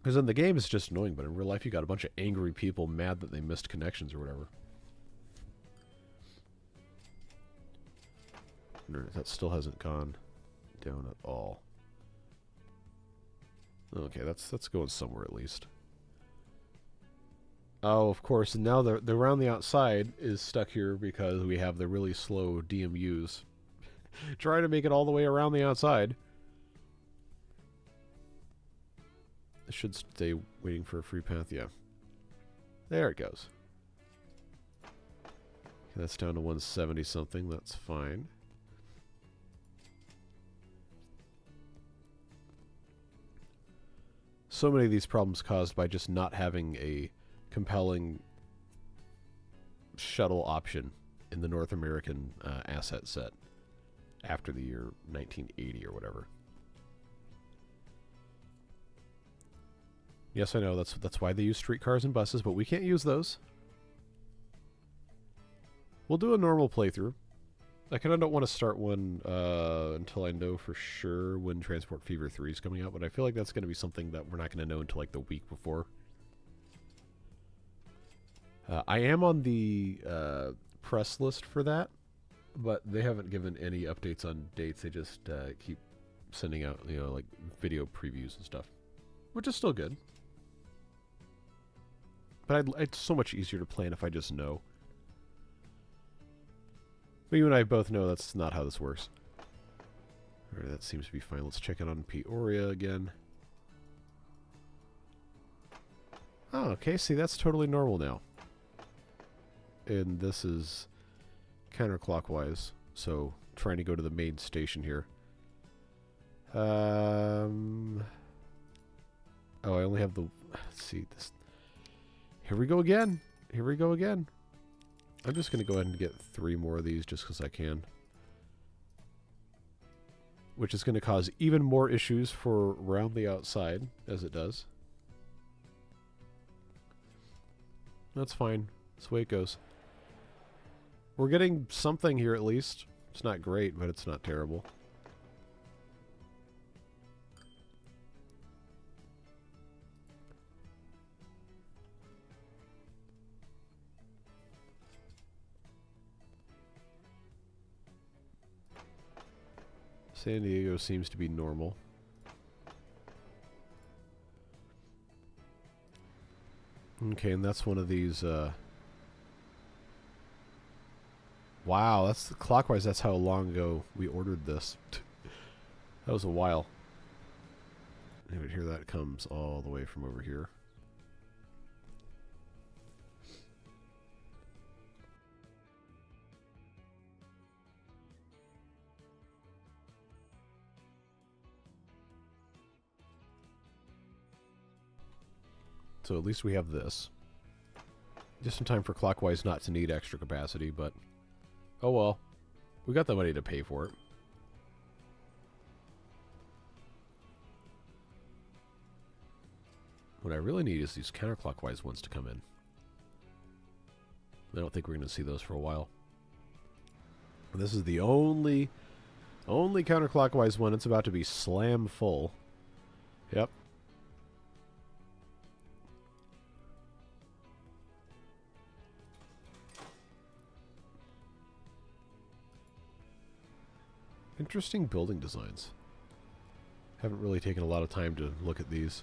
Because in the game, it's just annoying, but in real life, you got a bunch of angry people mad that they missed connections or whatever. That still hasn't gone down at all. Okay, that's going somewhere at least. Oh, of course, and now the around the outside is stuck here because we have the really slow DMUs. Trying to make it all the way around the outside. It should stay waiting for a free path, yeah. There it goes. Okay, that's down to 170 something, that's fine. So many of these problems caused by just not having a compelling shuttle option in the North American asset set after the year 1980 or whatever. Yes, I know, that's why they use streetcars and buses, but we can't use those. We'll do a normal playthrough. I kind of don't want to start one until I know for sure when Transport Fever 3 is coming out, but I feel like that's going to be something that we're not going to know until like the week before. I am on the press list for that, but they haven't given any updates on dates. They just keep sending out, you know, like video previews and stuff, which is still good. But it's so much easier to plan if I just know. But you and I both know that's not how this works. Alright, that seems to be fine. Let's check it on Peoria again. Oh, okay. See, that's totally normal now. And this is counterclockwise. So, trying to go to the main station here. Oh, I only have the... Let's see. This. Here we go again. Here we go again. I'm just going to go ahead and get 3 more of these just because I can. Which is going to cause even more issues for around the outside, as it does. That's fine. That's the way it goes. We're getting something here at least. It's not great, but it's not terrible. San Diego seems to be normal. Okay, and that's one of these, wow, that's clockwise, that's how long ago we ordered this. That was a while. And here that comes all the way from over here. So at least we have this. Just in time for clockwise not to need extra capacity, but oh well. We got the money to pay for it. What I really need is these counterclockwise ones to come in. I don't think we're going to see those for a while. This is the only counterclockwise one. It's about to be slam full. Yep. Interesting building designs. Haven't really taken a lot of time to look at these.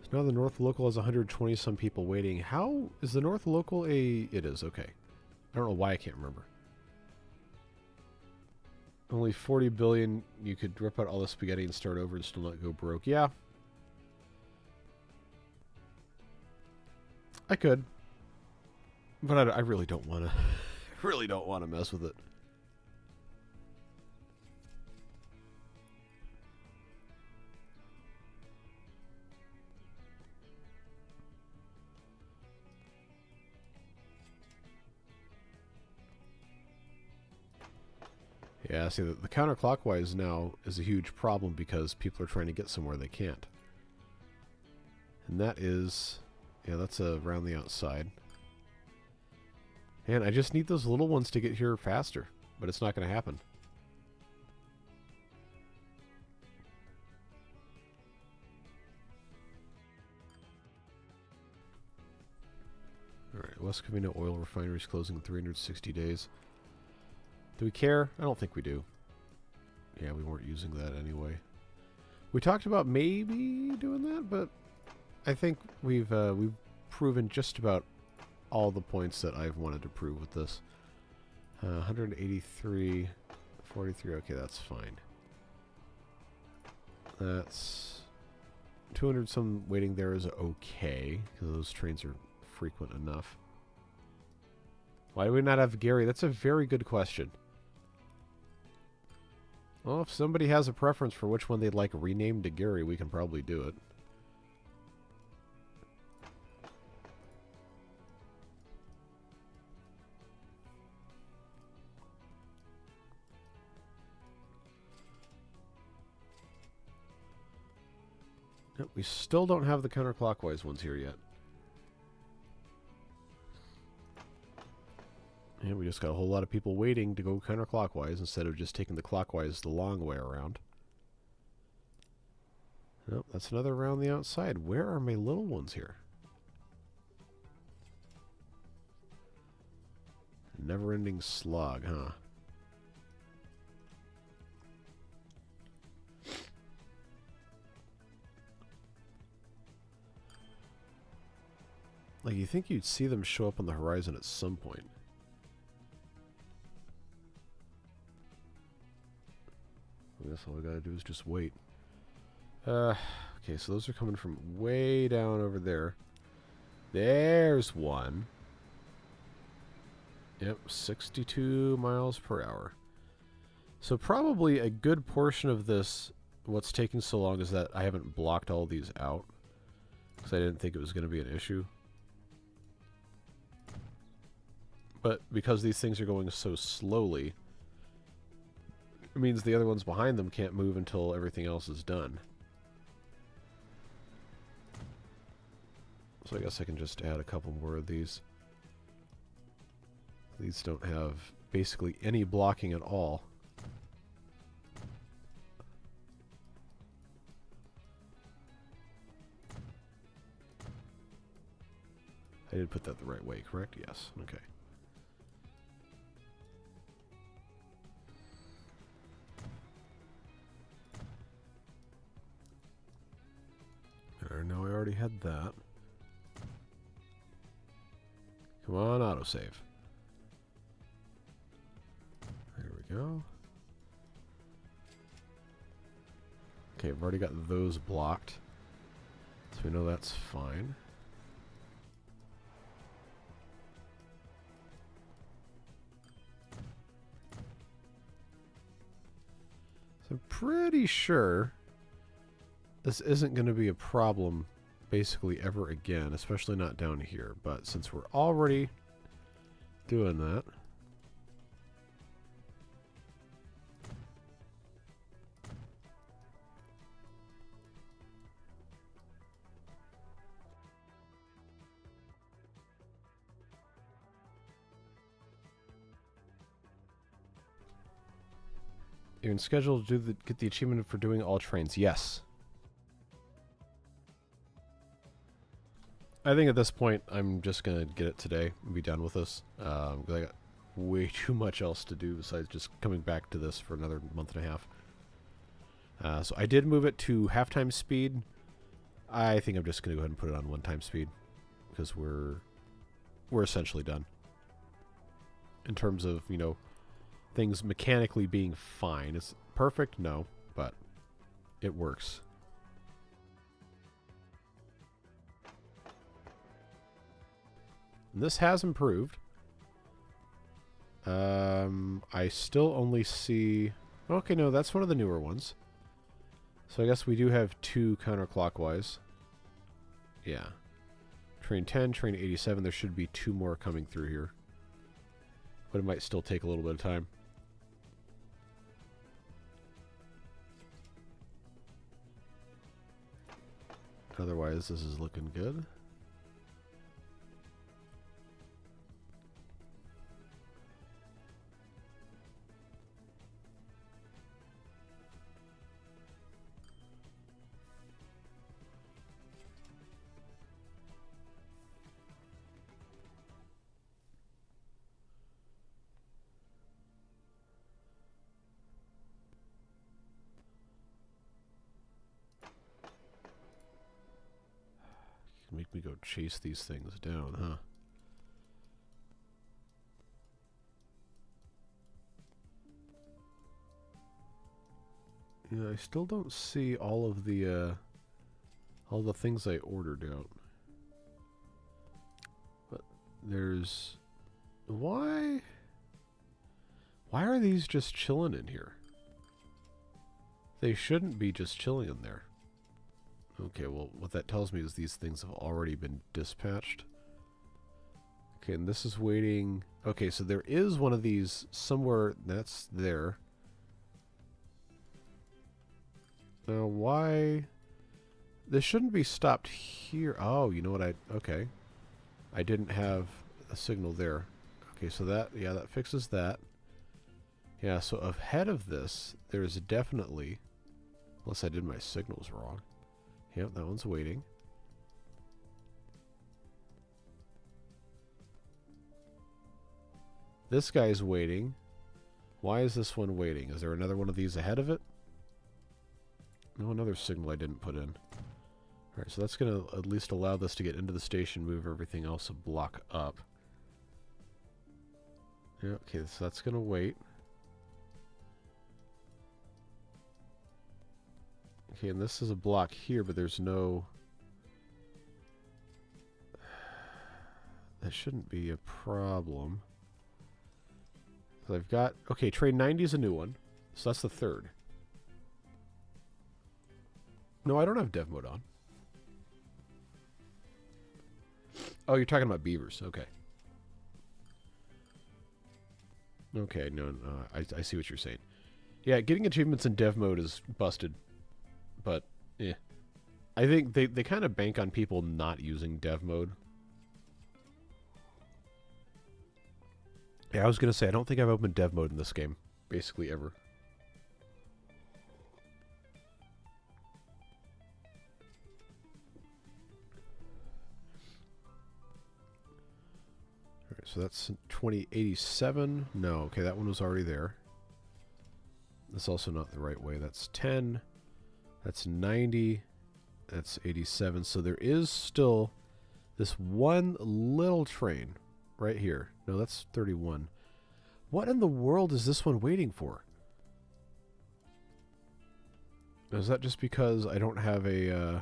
So now the North Local has 120 some people waiting. How is the North Local a... It is, okay. I don't know why I can't remember. Only 40 billion. You could rip out all the spaghetti and start over and still not go broke. Yeah. I could. But I really don't want to... really don't want to mess with it. Yeah, see, the counterclockwise now is a huge problem because people are trying to get somewhere they can't. And that is... Yeah, that's around the outside. And I just need those little ones to get here faster. But it's not going to happen. Alright, West Covina oil refineries closing in 360 days. Do we care? I don't think we do. Yeah, we weren't using that anyway. We talked about maybe doing that, but I think we've proven just about all the points that I've wanted to prove with this. 183, 43. Okay, that's fine. That's 200 some waiting there is okay because those trains are frequent enough. Why do we not have Gary? That's a very good question. Well, if somebody has a preference for which one they'd like renamed to Gary, we can probably do it. Nope, we still don't have the counterclockwise ones here yet. And we just got a whole lot of people waiting to go counterclockwise instead of just taking the clockwise the long way around. Nope, that's another around the outside. Where are my little ones here? Never-ending slog, huh? Like, you think you'd see them show up on the horizon at some point. I guess all we gotta do is just wait. Okay, so those are coming from way down over there. There's one. Yep, 62 miles per hour. So probably a good portion of this, what's taking so long is that I haven't blocked all these out. Because I didn't think it was going to be an issue. But because these things are going so slowly, it means the other ones behind them can't move until everything else is done. So I guess I can just add a couple more of these. These don't have basically any blocking at all. I did put that the right way, correct? Yes. Okay. No, I already had that. Come on, autosave. There we go. Okay, I've already got those blocked. So we know that's fine. So I'm pretty sure this isn't going to be a problem basically ever again, especially not down here. But since we're already doing that. You're in schedule to get the achievement for doing all trains. Yes. I think at this point, I'm just going to get it today and be done with this. I got way too much else to do besides just coming back to this for another month and a half. So I did move it to half-time speed. I think I'm just going to go ahead and put it on one-time speed because we're essentially done. In terms of, you know, things mechanically being fine. It's perfect? No, but it works. And this has improved. I still only see... Okay, no, that's one of the newer ones. So I guess we do have 2 counterclockwise. Yeah. Train 10, train 87. There should be 2 more coming through here. But it might still take a little bit of time. Otherwise, this is looking good. Make me go chase these things down, huh? Yeah, I still don't see all the things I ordered out. But there's... Why are these just chilling in here? They shouldn't be just chilling in there. Okay, well, what that tells me is these things have already been dispatched. Okay, and this is waiting... Okay, so there is one of these somewhere that's there. Now, why... This shouldn't be stopped here. Oh, you know what Okay. I didn't have a signal there. Okay, so that... Yeah, that fixes that. Yeah, so ahead of this, there's definitely... Unless I did my signals wrong. Yep, that one's waiting. This guy's waiting. Why is this one waiting? Is there another one of these ahead of it? No, another signal I didn't put in. Alright, so that's going to at least allow this to get into the station, move everything else a block up. Yeah, okay, so that's going to wait. Okay, and this is a block here, but there's no... That shouldn't be a problem. So I've got... Okay, train 90 is a new one. So that's the third. No, I don't have dev mode on. Oh, you're talking about beavers. Okay. Okay, no, I see what you're saying. Yeah, getting achievements in dev mode is busted. But, yeah. I think they kind of bank on people not using dev mode. Yeah, I was going to say, I don't think I've opened dev mode in this game. Basically ever. Alright, so that's 2087. No, okay, that one was already there. That's also not the right way. That's 10. That's 90. That's 87. So there is still this one little train right here. No, that's 31. What in the world is this one waiting for? Is that just because I don't have a...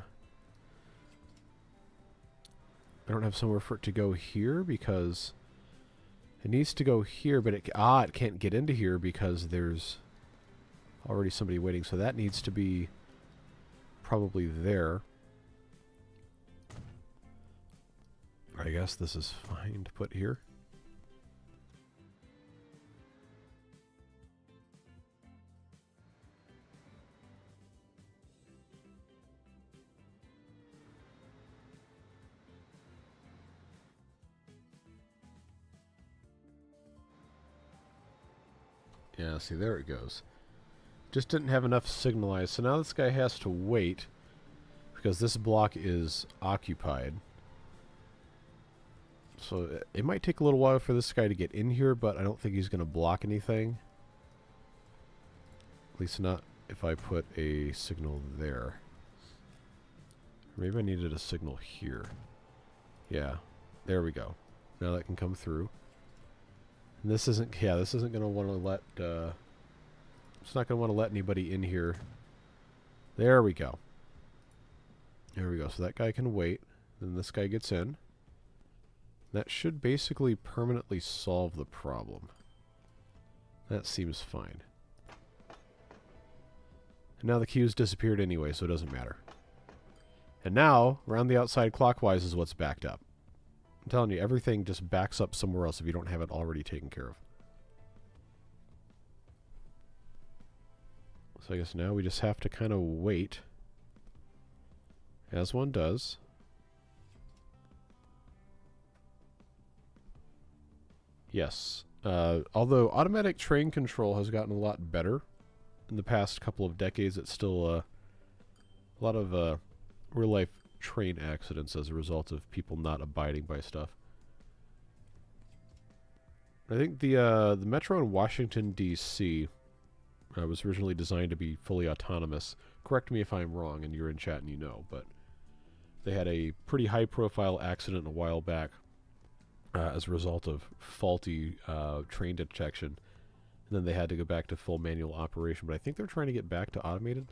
I don't have somewhere for it to go here? Because it needs to go here, but it can't get into here because there's already somebody waiting. So that needs to be... probably there. I guess this is fine to put here. Yeah, see, there it goes. Just didn't have enough signalized, so now this guy has to wait because this block is occupied. So it might take a little while for this guy to get in here, but I don't think he's going to block anything. At least not if I put a signal there. Maybe I needed a signal here. Yeah, there we go. Now that can come through. And this isn't, yeah, this isn't going to want to let, it's not going to want to let anybody in here. There we go. There we go. So that guy can wait. Then this guy gets in. That should basically permanently solve the problem. That seems fine. And now the queue's disappeared anyway, so it doesn't matter. And now, around the outside clockwise is what's backed up. I'm telling you, everything just backs up somewhere else if you don't have it already taken care of. So I guess now we just have to kind of wait. As one does. Yes. Although automatic train control has gotten a lot better in the past couple of decades, it's still a lot of real-life train accidents as a result of people not abiding by stuff. I think the metro in Washington, D.C. Was originally designed to be fully autonomous. Correct me if I'm wrong, and you're in chat and you know, but they had a pretty high-profile accident a while back as a result of faulty train detection. And then they had to go back to full manual operation. But I think they're trying to get back to automated.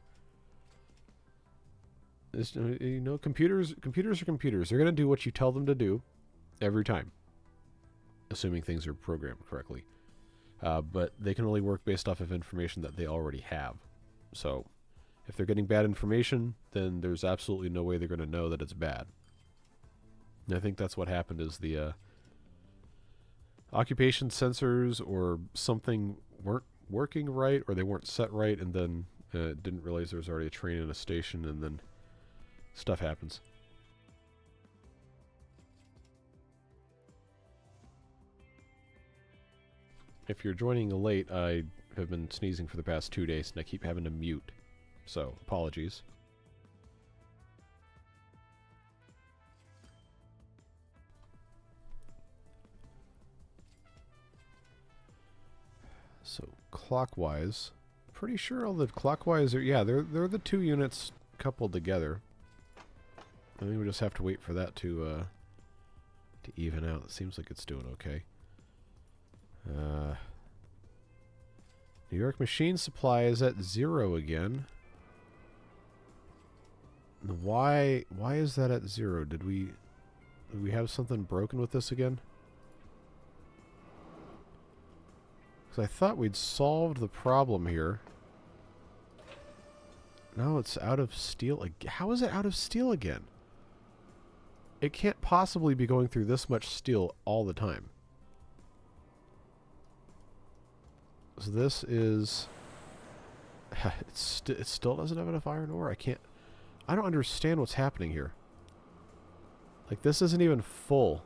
It's, you know, computers are computers. They're going to do what you tell them to do every time, assuming things are programmed correctly. But they can only work based off of information that they already have. So if they're getting bad information, then there's absolutely no way they're going to know that it's bad. And I think that's what happened is the occupation sensors or something weren't working right, or they weren't set right, and then didn't realize there was already a train in a station, and then stuff happens. If you're joining late, I have been sneezing for the past 2 days, and I keep having to mute. So, apologies. So, clockwise. Pretty sure all the clockwise are... Yeah, they're the two units coupled together. I think we just have to wait for that to even out. It seems like it's doing okay. New York machine supply is at 0 again. Why is that at 0? Did we have something broken with this again? Because I thought we'd solved the problem here. No, it's out of steel. How is it out of steel again? It can't possibly be going through this much steel all the time. So this is... it still doesn't have enough iron ore. I don't understand what's happening here. Like, this isn't even full.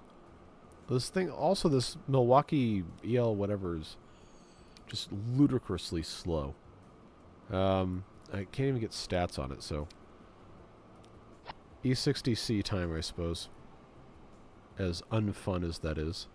This thing... Also, this Milwaukee EL whatever is just ludicrously slow. I can't even get stats on it, so... E60C time, I suppose. As unfun as that is.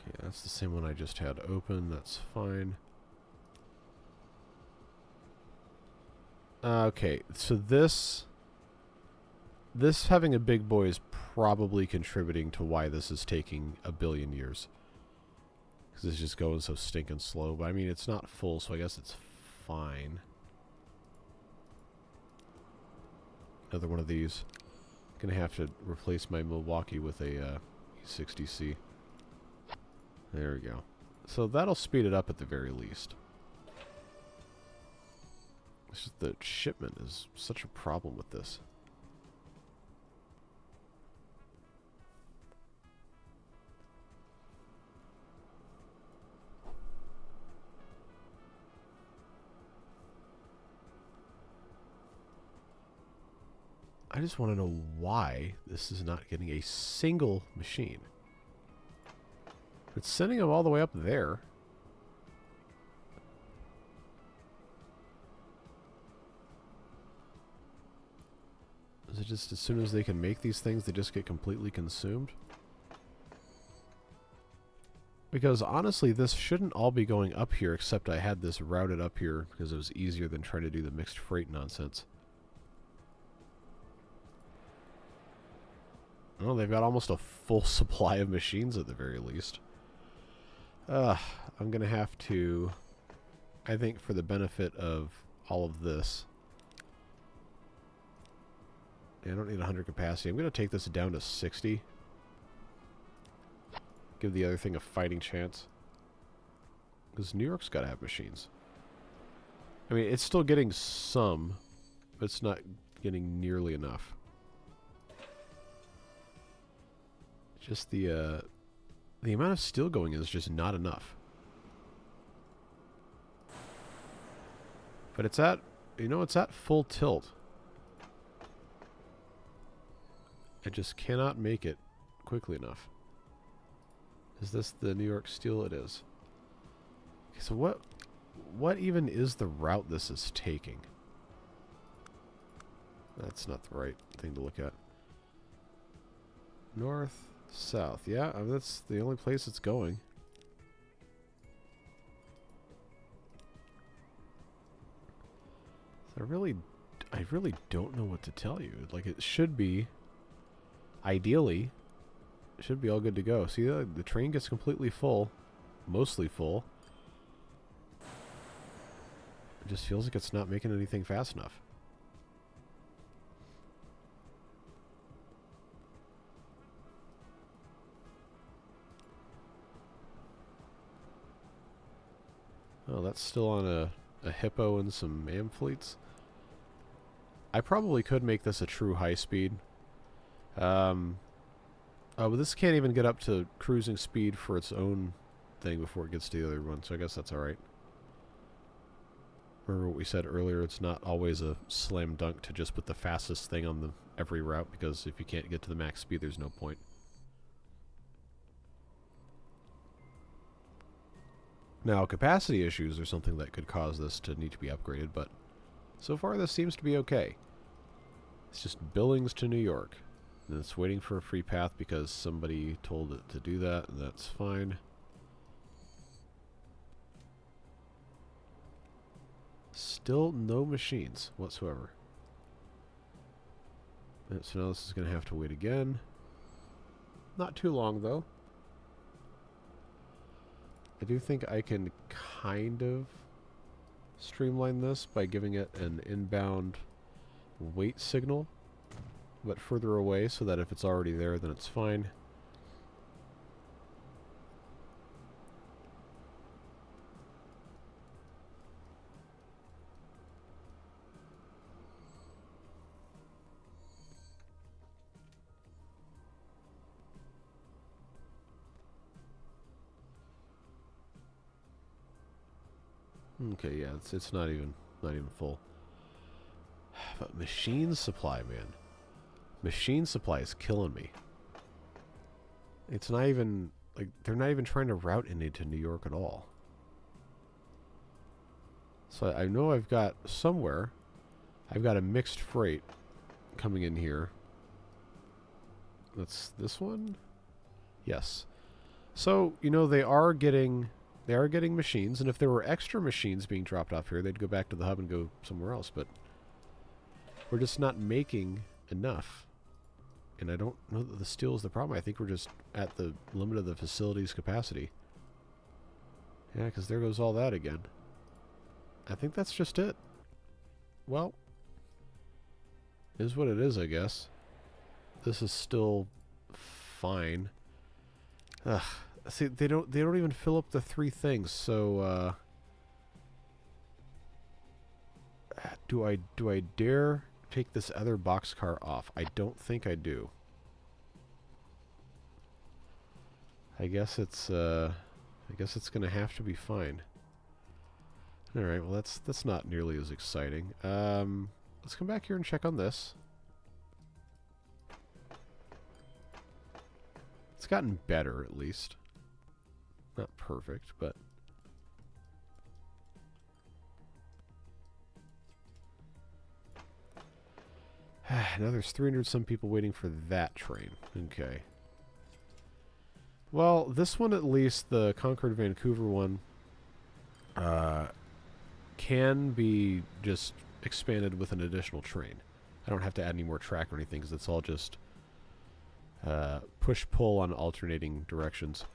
Okay, that's the same one I just had open. That's fine. Okay, so this having a big boy is probably contributing to why this is taking a billion years. Because it's just going so stinking slow. But I mean, it's not full, so I guess it's fine. Another one of these. Gonna have to replace my Milwaukee with a E60C. There we go. So that'll speed it up at the very least. It's just the shipment is such a problem with this. I just want to know why this is not getting a single machine. It's sending them all the way up there. Is it just as soon as they can make these things, they just get completely consumed? Because honestly, this shouldn't all be going up here, except I had this routed up here because it was easier than trying to do the mixed freight nonsense. Oh, they've got almost a full supply of machines at the very least. I'm going to have to, I think for the benefit of all of this, I don't need 100 capacity. I'm going to take this down to 60. Give the other thing a fighting chance. Because New York's got to have machines. I mean, it's still getting some, but it's not getting nearly enough. Just the amount of steel going in is just not enough. But it's at, you know, it's at full tilt. I just cannot make it quickly enough. Is this the New York steel? It is. Okay, so what even is the route this is taking? That's not the right thing to look at. North, south. Yeah, that's the only place it's going. I really don't know what to tell you. Like, it should be, ideally, it should be all good to go. See, the train gets completely full, mostly full. It just feels like it's not making anything fast enough. Oh, that's still on a hippo and some amphiletes. I probably could make this a true high speed. Oh, but this can't even get up to cruising speed for its own thing before it gets to the other one, so I guess that's alright. Remember what we said earlier, it's not always a slam dunk to just put the fastest thing on every route, because if you can't get to the max speed, there's no point. Now, capacity issues are something that could cause this to need to be upgraded, but so far this seems to be okay. It's just Billings to New York. And it's waiting for a free path because somebody told it to do that, and that's fine. Still no machines whatsoever. And so now this is going to have to wait again. Not too long, though. I do think I can kind of streamline this by giving it an inbound wait signal, but further away so that if it's already there, then it's fine. Okay, yeah, it's not even full. But machine supply, man. Machine supply is killing me. It's not even, like, they're not even trying to route any to New York at all. So I know I've got somewhere, I've got a mixed freight coming in here. That's this one? Yes. So, you know, they are getting machines, and if there were extra machines being dropped off here, they'd go back to the hub and go somewhere else, but we're just not making enough. And I don't know that the steel is the problem. I think we're just at the limit of the facility's capacity. Yeah, because there goes all that again. I think that's just it. Well, is what it is, I guess. This is still fine. Ugh. See, they don't even fill up the three things, so do I dare take this other boxcar off? I don't think I do. I guess it's gonna have to be fine. Alright, well that's not nearly as exciting. Let's come back here and check on this. It's gotten better, at least. Not perfect, but... now there's 300 some people waiting for that train. Okay. Well, this one at least, the Concord Vancouver one, can be just expanded with an additional train. I don't have to add any more track or anything because it's all just push-pull on alternating directions.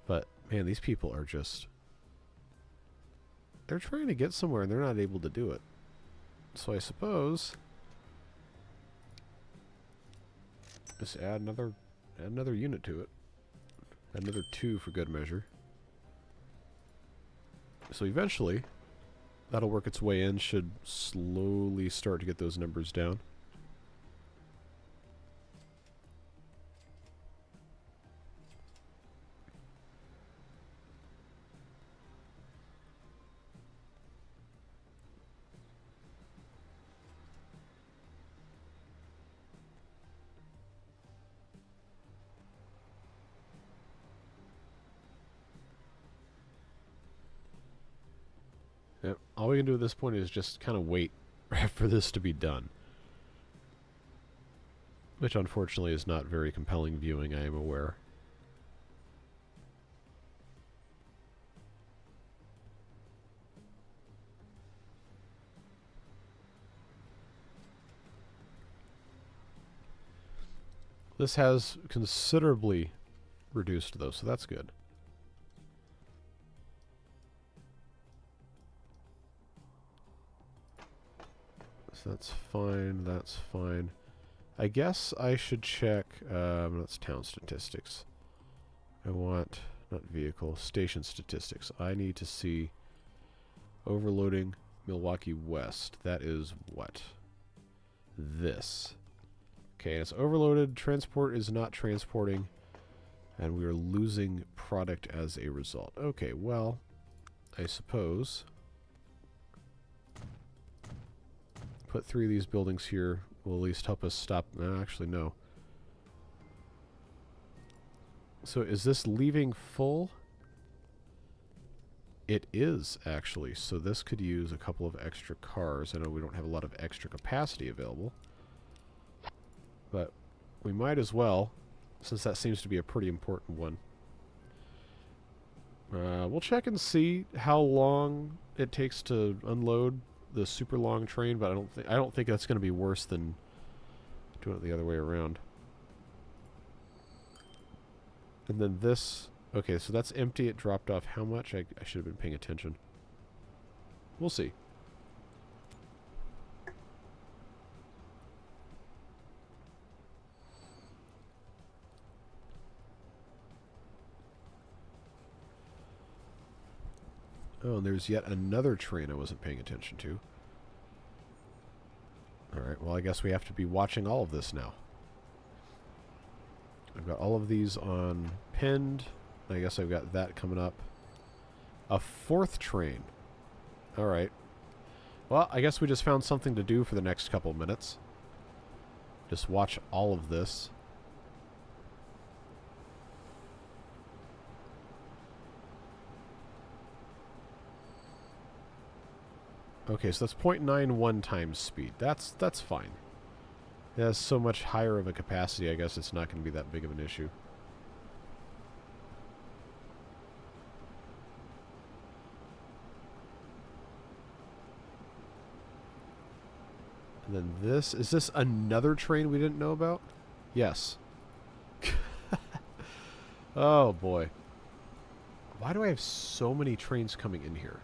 But, man, these people are just... they're trying to get somewhere and they're not able to do it. So I suppose... just add another unit to it. Add another 2 for good measure. So eventually, that'll work its way in, should slowly start to get those numbers down. Yep. All we can do at this point is just kind of wait for this to be done. Which unfortunately is not very compelling viewing, I am aware. This has considerably reduced though, so that's good. That's fine, that's fine. I guess I should check, that's town statistics. I want, not vehicle, station statistics. I need to see overloading Milwaukee West. That is what? This. Okay, it's overloaded, transport is not transporting, and we are losing product as a result. Okay, well, I suppose... put 3 of these buildings here will at least help us stop... no, actually, no. So is this leaving full? It is, actually. So this could use a couple of extra cars. I know we don't have a lot of extra capacity available. But we might as well, since that seems to be a pretty important one. We'll check and see how long it takes to unload the super long train, but I don't think that's going to be worse than doing it the other way around. And then this, okay, so that's empty. It dropped off how much? I should have been paying attention. We'll see. Oh, and there's yet another train I wasn't paying attention to. Alright, well I guess we have to be watching all of this now. I've got all of these on pinned. I guess I've got that coming up. A 4th train. Alright. Well, I guess we just found something to do for the next couple minutes. Just watch all of this. Okay, so that's 0.91 times speed. That's fine. It has so much higher of a capacity, I guess it's not going to be that big of an issue. And then this, is this another train we didn't know about? Yes. Oh boy. Why do I have so many trains coming in here?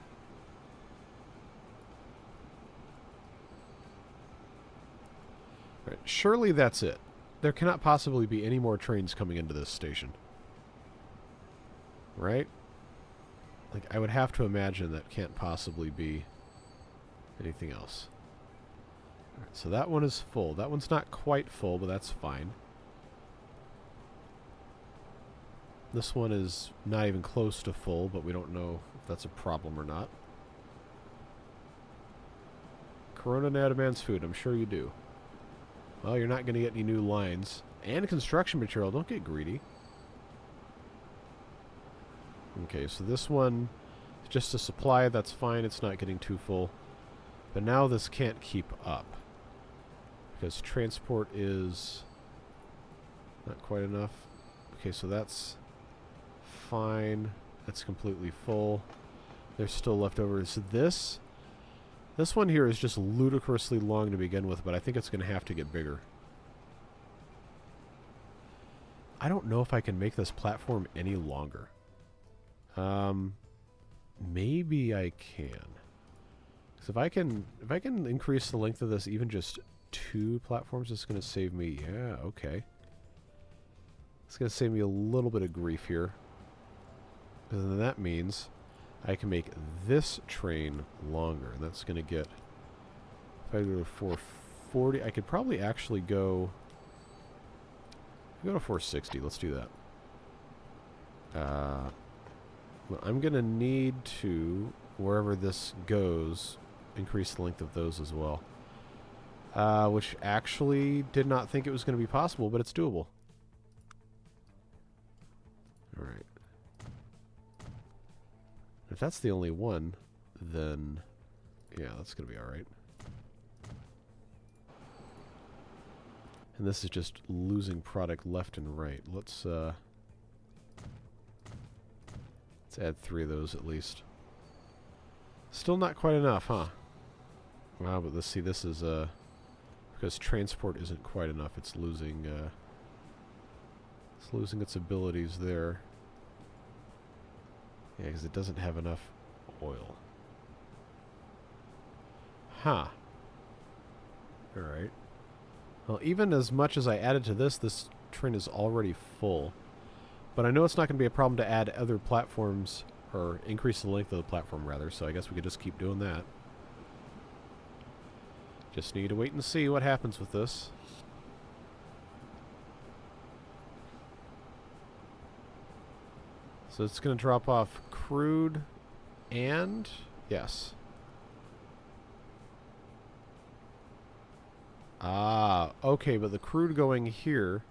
Right, surely that's it. There cannot possibly be any more trains coming into this station. Right? Like, I would have to imagine that can't possibly be anything else. Alright, so that one is full. That one's not quite full, but that's fine. This one is not even close to full, but we don't know if that's a problem or not. Corona now demands food. I'm sure you do. Well, you're not going to get any new lines. And construction material. Don't get greedy. Okay, so this one is just a supply. That's fine. It's not getting too full. But now this can't keep up. Because transport is not quite enough. Okay, so that's fine. That's completely full. There's still leftovers. This one here is just ludicrously long to begin with, but I think it's going to have to get bigger. I don't know if I can make this platform any longer. Maybe I can. So if I can increase the length of this even just 2 platforms, it's going to save me. Yeah, okay. It's going to save me a little bit of grief here. Because then that means I can make this train longer. And that's going to get... If I go to 440, I could probably actually go to 460. Let's do that. Well, I'm going to need to, wherever this goes, increase the length of those as well. Which actually did not think it was going to be possible, but it's doable. Alright. If that's the only one, then yeah, that's going to be alright. And this is just losing product left and right. Let's add 3 of those at least. Still not quite enough, huh? Wow, but let's see, this is because transport isn't quite enough. It's losing its abilities there. Yeah, because it doesn't have enough oil. Huh. Alright. Well, even as much as I added to this train is already full. But I know it's not going to be a problem to add other platforms, or increase the length of the platform, rather, so I guess we could just keep doing that. Just need to wait and see what happens with this. So it's going to drop off crude and... yes. Ah, okay, but the crude going here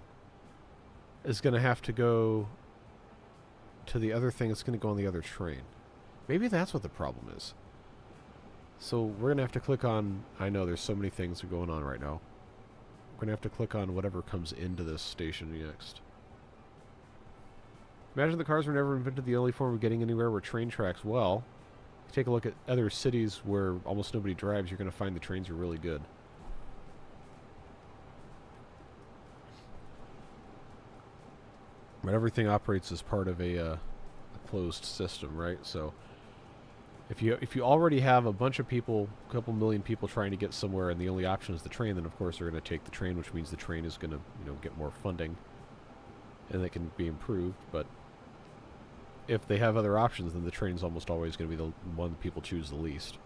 is going to have to go to the other thing. It's going to go on the other train. Maybe that's what the problem is. So we're going to have to click on... I know there's so many things that are going on right now. We're going to have to click on whatever comes into this station next. Imagine the cars were never invented. The only form of getting anywhere were train tracks. Well, if you take a look at other cities where almost nobody drives, you're going to find the trains are really good. But everything operates as part of a closed system, right? So if you already have a bunch of people, a couple million people trying to get somewhere, and the only option is the train, then of course they're going to take the train, which means the train is going to, you know, get more funding, and it can be improved. But if they have other options, then the train's almost always going to be the one people choose the least,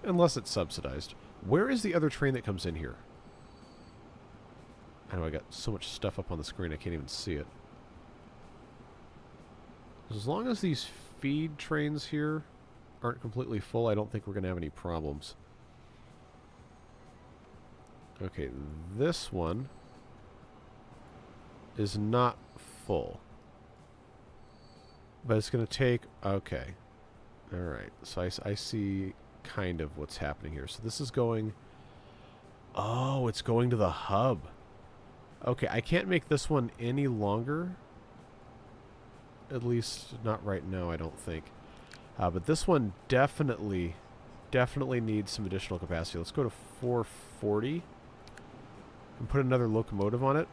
unless it's subsidized. Where is the other train that comes in here? I know I got so much stuff up on the screen I can't even see it. As long as these feed trains here aren't completely full, I don't think we're going to have any problems. Okay, this one is not full. But it's going to take... okay. Alright, so I see kind of what's happening here. So this is going... oh, it's going to the hub. Okay, I can't make this one any longer. At least not right now, I don't think. But this one definitely needs some additional capacity. Let's go to 440 and put another locomotive on it.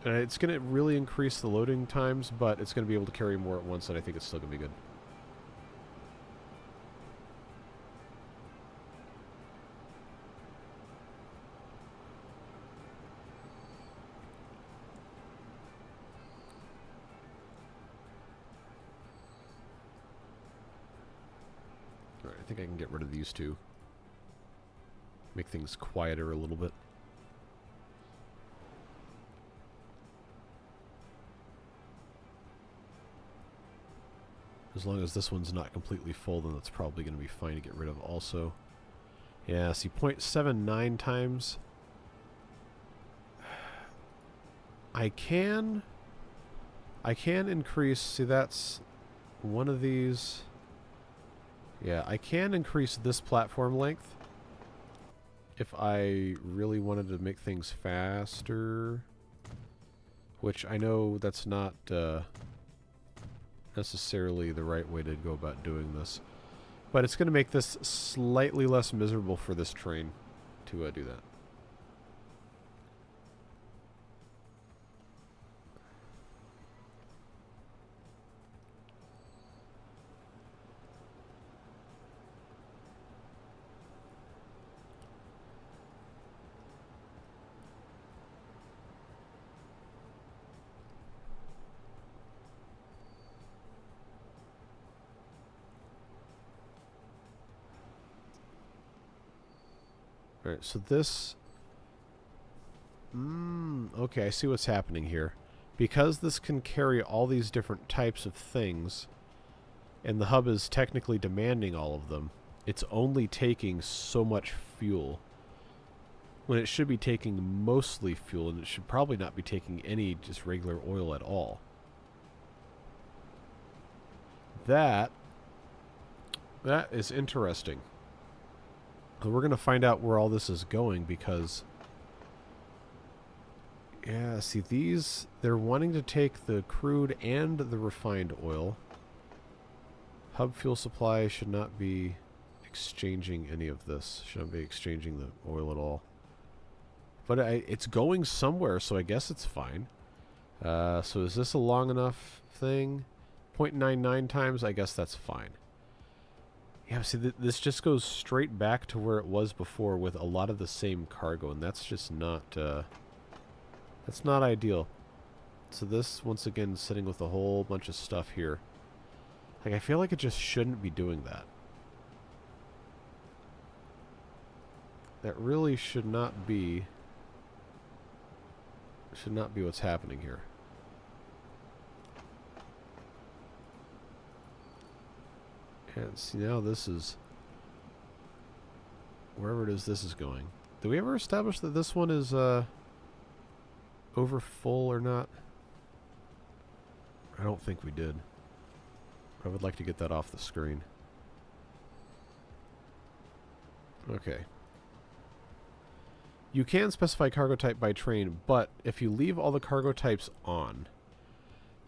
And it's going to really increase the loading times, but it's going to be able to carry more at once, and I think it's still going to be good. Alright, I think I can get rid of these two. Make things quieter a little bit. As long as this one's not completely full, then that's probably going to be fine to get rid of also. Yeah, see, 0.79 times. I can increase, see, that's one of these... Yeah, I can increase this platform length if I really wanted to make things faster, which I know that's not necessarily the right way to go about doing this. But it's going to make this slightly less miserable for this train to do that. Alright, so this... okay, I see what's happening here. Because this can carry all these different types of things, and the hub is technically demanding all of them, it's only taking so much fuel, when it should be taking mostly fuel, and it should probably not be taking any just regular oil at all. That is interesting. So we're going to find out where all this is going because... Yeah, see these... They're wanting to take the crude and the refined oil. Hub fuel supply should not be exchanging any of this. Shouldn't be exchanging the oil at all. But it's going somewhere, so I guess it's fine. So is this a long enough thing? 0.99 times? I guess that's fine. Yeah, see, this just goes straight back to where it was before with a lot of the same cargo, and that's just not, that's not ideal. So this, once again, sitting with a whole bunch of stuff here. Like, I feel like it just shouldn't be doing that. That really should not be what's happening here. And see, now this is... Wherever it is this is going. Did we ever establish that this one is, over full or not? I don't think we did. I would like to get that off the screen. Okay. You can specify cargo type by train, but if you leave all the cargo types on,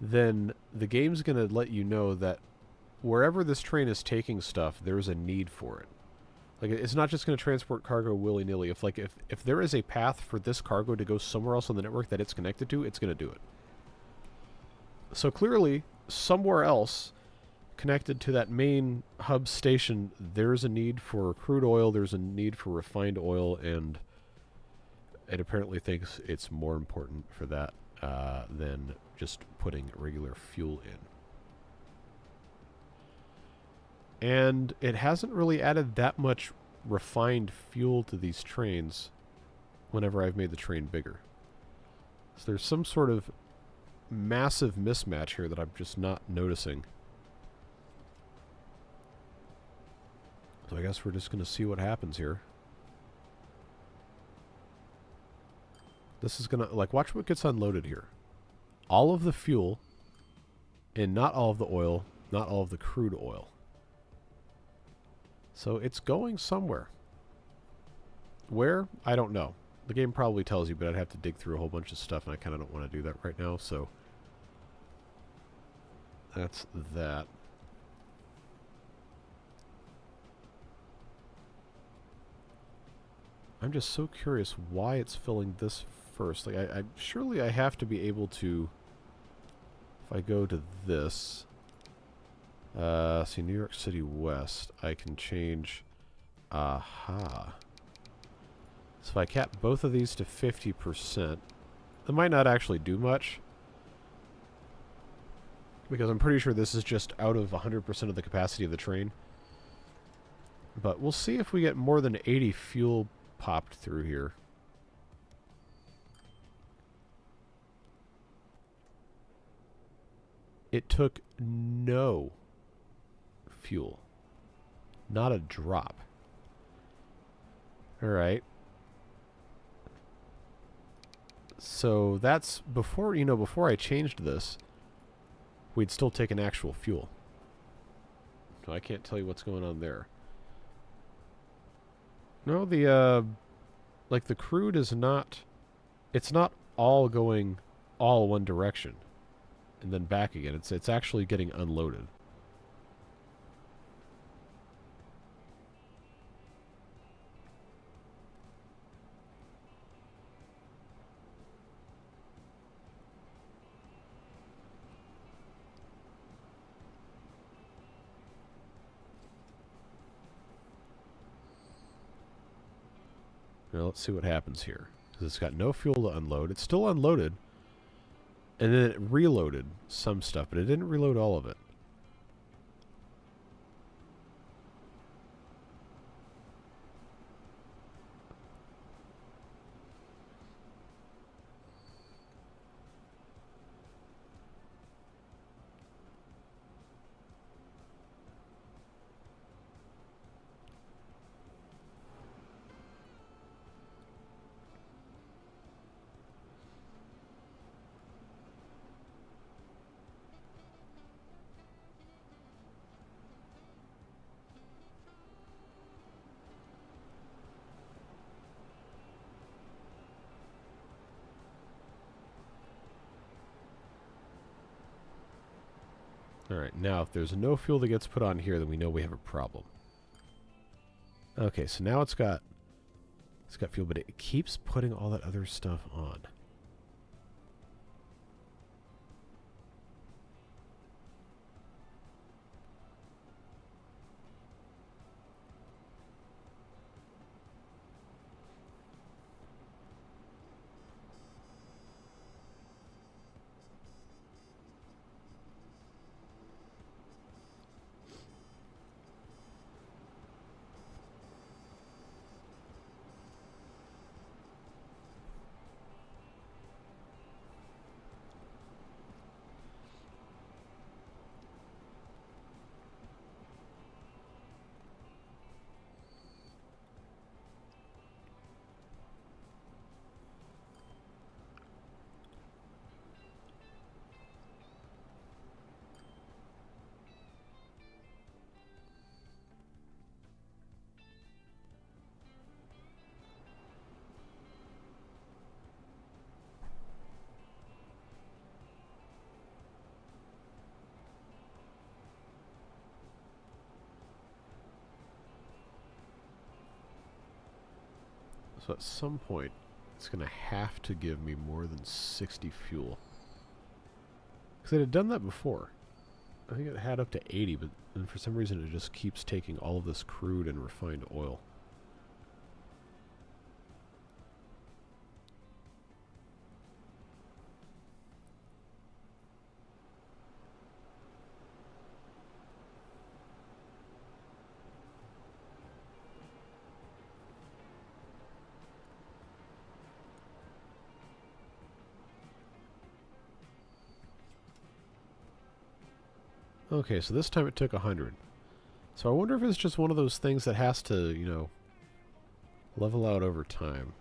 then the game's going to let you know that wherever this train is taking stuff, there's a need for it. Like, it's not just going to transport cargo willy-nilly. If there is a path for this cargo to go somewhere else on the network that it's connected to, it's going to do it. So clearly, somewhere else connected to that main hub station, there's a need for crude oil, there's a need for refined oil, and it apparently thinks it's more important for that than just putting regular fuel in. And it hasn't really added that much refined fuel to these trains whenever I've made the train bigger. So there's some sort of massive mismatch here that I'm just not noticing. So I guess we're just going to see what happens here. This is going to, like, watch what gets unloaded here. All of the fuel, and not all of the oil, not all of the crude oil. So it's going somewhere. Where? I don't know. The game probably tells you, but I'd have to dig through a whole bunch of stuff, and I kind of don't want to do that right now, so that's that. I'm just so curious why it's filling this first. Like, surely I have to be able to, if I go to this, see, New York City West, I can change, aha. So if I cap both of these to 50%, that might not actually do much, because I'm pretty sure this is just out of 100% of the capacity of the train. But we'll see if we get more than 80 fuel popped through here. It took no fuel. Not a drop. Alright. So that's before, before I changed this, we'd still taken actual fuel. so I can't tell you what's going on there. No, the, like, the crude is not... It's not all going all one direction and then back again. It's actually getting unloaded. Now let's see what happens here. Because it's got no fuel to unload. It's still unloaded. And then it reloaded some stuff, but it didn't reload all of it. Alright, now if there's no fuel that gets put on here, then we know we have a problem. Okay, so now it's got fuel, but it keeps putting all that other stuff on. So at some point, it's going to have to give me more than 60 fuel. Because it had done that before. I think it had up to 80, but then for some reason it just keeps taking all of this crude and refined oil. Okay, so this time it took 100. So I wonder if it's just one of those things that has to, you know, level out over time.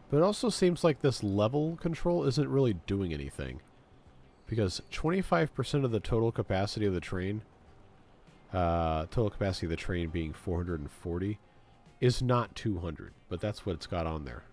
But it also seems like this level control isn't really doing anything. Because 25% of the total capacity of the train, being 440, is not 200. But that's what it's got on there.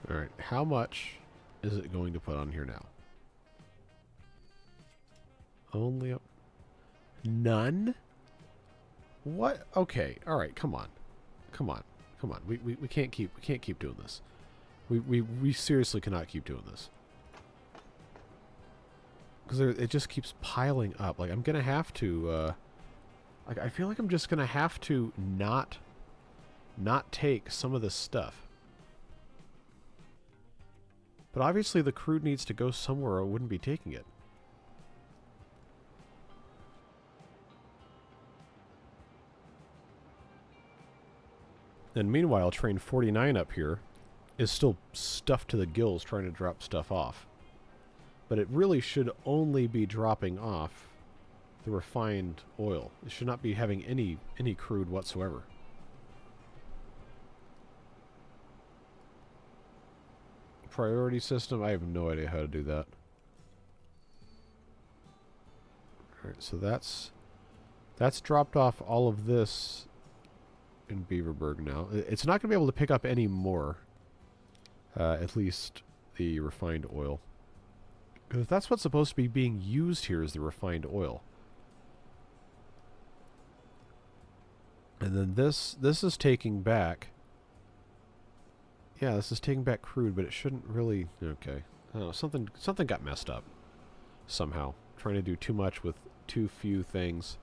Alright, how much is it going to put on here now? Only up... None? What? Okay, alright, come on. Come on. Come on. We can't keep doing this. We seriously cannot keep doing this. Because it just keeps piling up. Like, I'm gonna have to, like, I feel like I'm just gonna have to not take some of this stuff. But obviously the crude needs to go somewhere or I wouldn't be taking it. And meanwhile, train 49 up here is still stuffed to the gills trying to drop stuff off. But it really should only be dropping off the refined oil. It should not be having any crude whatsoever. Priority system, I have no idea how to do that. Alright, so that's dropped off all of this in Beaverburg now. It's not going to be able to pick up any more. At least the refined oil. Because that's what's supposed to be being used here is the refined oil. And then this is taking back... Yeah, this is taking back crude, but it shouldn't really... Okay. I don't know, something got messed up. Somehow. Trying to do too much with too few things.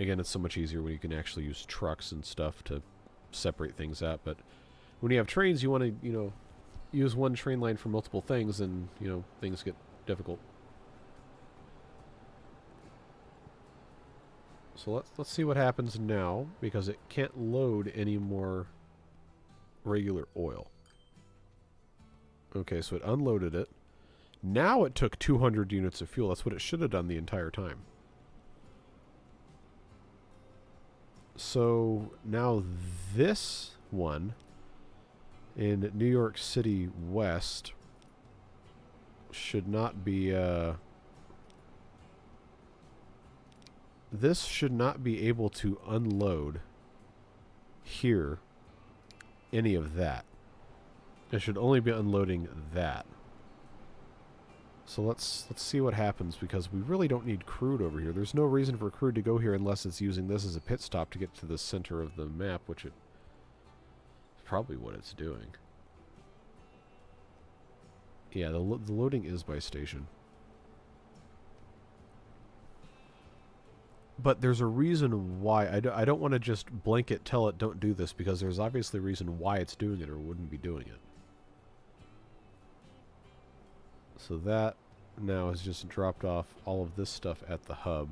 Again, it's so much easier when you can actually use trucks and stuff to separate things out, but when you have trains, you want to, you know, use one train line for multiple things, and, you know, things get difficult. So let's see what happens now, because it can't load any more regular oil. Okay, so it unloaded it. Now it took 200 units of fuel. That's what it should have done the entire time. So now this one in New York City West should not be this should not be able to unload here any of that. It should only be unloading that. So let's see what happens, because we really don't need crude over here. There's no reason for crude to go here unless it's using this as a pit stop to get to the center of the map, which it is probably what it's doing. Yeah, the loading is by station. But there's a reason why. I don't want to just blanket tell it don't do this, because there's obviously a reason why it's doing it or wouldn't be doing it. So that now has just dropped off all of this stuff at the hub.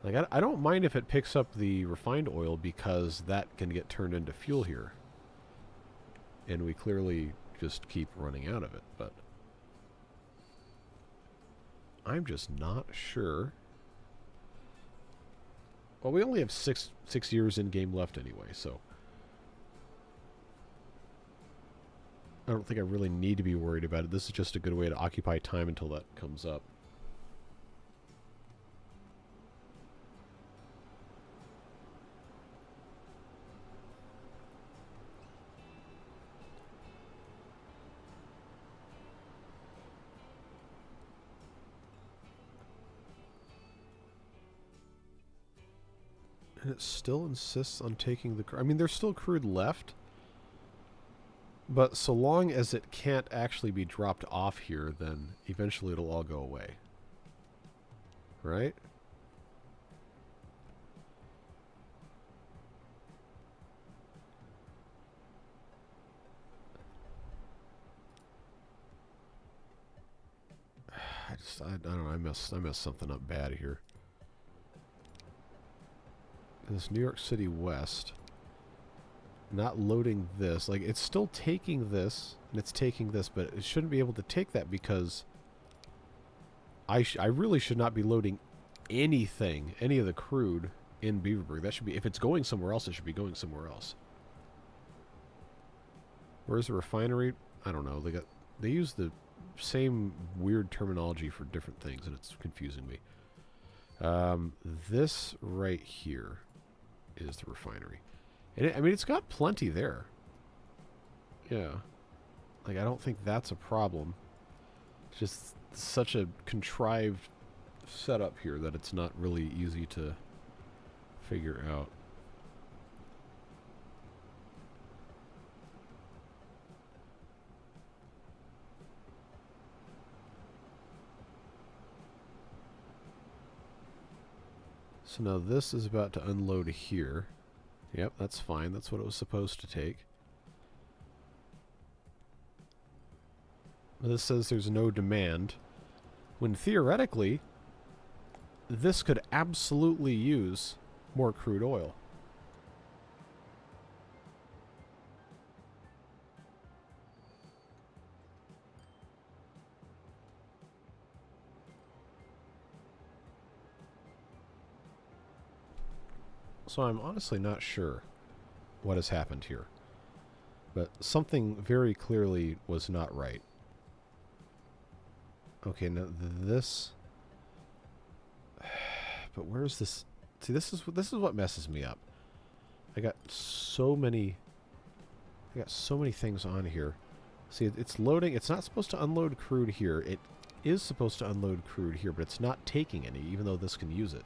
Like, I don't mind if it picks up the refined oil, because that can get turned into fuel here. And we clearly just keep running out of it, but I'm just not sure. Well, we only have six years in game left anyway, so I don't think I really need to be worried about it. This is just a good way to occupy time until that comes up. And it still insists on taking the... I mean, there's still crude left. But so long as it can't actually be dropped off here, then eventually it'll all go away. Right? I don't know, I messed something up bad here. This New York City West, not loading this. Like, it's still taking this, and it's taking this, but it shouldn't be able to take that, because I really should not be loading anything, any of the crude in Beaverburg. That should be, if it's going somewhere else, it should be going somewhere else. Where's the refinery? I don't know. They use the same weird terminology for different things, and it's confusing me. This right here is the refinery. And I mean, it's got plenty there. Yeah. Like, I don't think that's a problem. It's just such a contrived setup here that it's not really easy to figure out. So now this is about to unload here. Yep, that's fine. That's what it was supposed to take. This says there's no demand, when theoretically, this could absolutely use more crude oil. So I'm honestly not sure what has happened here. But something very clearly was not right. Okay, now this... But where's this? See, this is what messes me up. I got so many things on here. See, it's loading. It's not supposed to unload crude here. It is supposed to unload crude here, but it's not taking any, even though this can use it.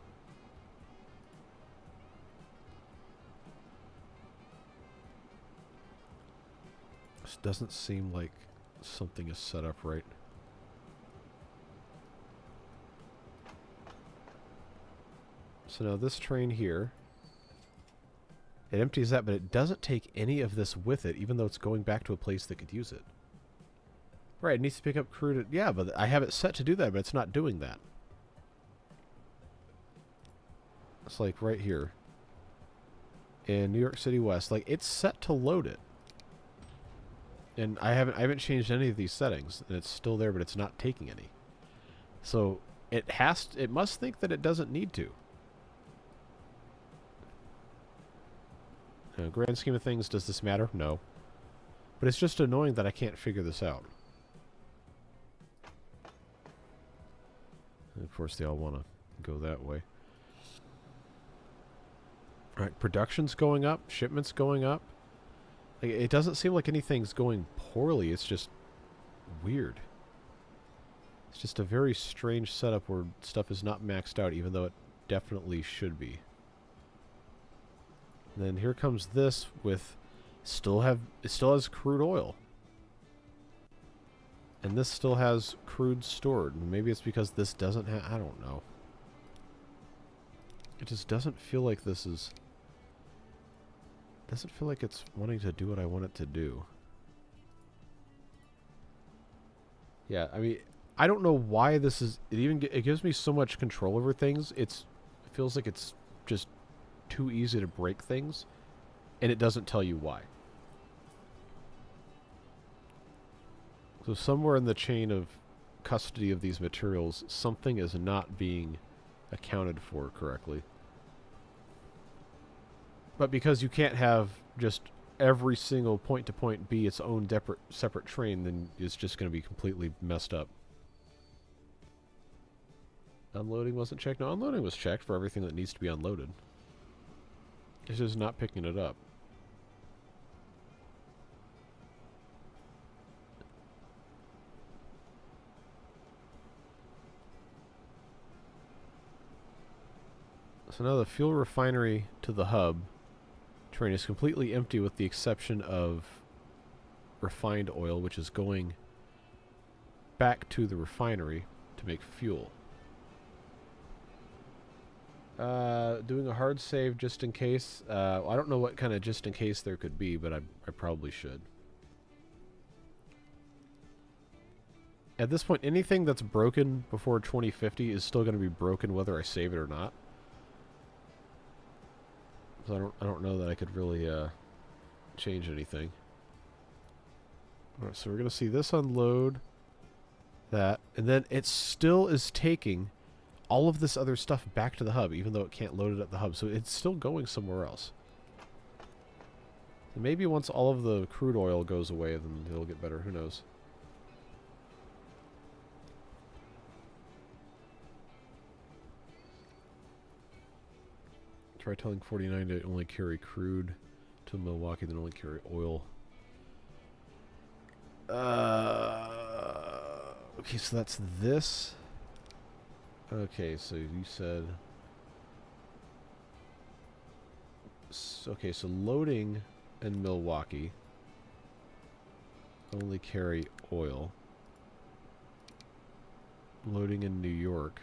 This doesn't seem like something is set up right. So now this train here, it empties that, but it doesn't take any of this with it, even though it's going back to a place that could use it. Right, it needs to pick up crude. Yeah, but I have it set to do that, but it's not doing that. It's like right here in New York City West. Like, it's set to load it. And I haven't changed any of these settings, and it's still there, but it's not taking any. So it must think that it doesn't need to. In the grand scheme of things, does this matter? No. But it's just annoying that I can't figure this out. And of course, they all want to go that way. Alright, production's going up, shipment's going up. Like, it doesn't seem like anything's going poorly, it's just weird. It's just a very strange setup where stuff is not maxed out, even though it definitely should be. And then here comes this with it still has crude oil. And this still has crude stored. And maybe it's because this doesn't have, I don't know. It just doesn't feel like this is, doesn't feel like it's wanting to do what I want it to do. Yeah, I mean, I don't know why this is, it gives me so much control over things. It feels like it's just too easy to break things, and it doesn't tell you why. So somewhere in the chain of custody of these materials, something is not being accounted for correctly. But because you can't have just every single point to point be its own separate train, then it's just going to be completely messed up. Unloading wasn't checked? No, unloading was checked for everything that needs to be unloaded. It's just not picking it up. So now the fuel refinery to the hub train is completely empty with the exception of refined oil, which is going back to the refinery to make fuel. Doing a hard save just in case. I don't know what kind of just in case there could be, but I probably should. At this point, anything that's broken before 2050 is still going to be broken whether I save it or not. So I don't know that I could really change anything. Alright, so we're going to see this unload. That. And then it still is taking all of this other stuff back to the hub, even though it can't load it at the hub. So it's still going somewhere else. And maybe once all of the crude oil goes away, then it'll get better. Who knows? Try telling 49 to only carry crude to Milwaukee, then only carry oil. Okay, so that's this. Okay, so you said... Okay, so loading in Milwaukee only carry oil. Loading in New York.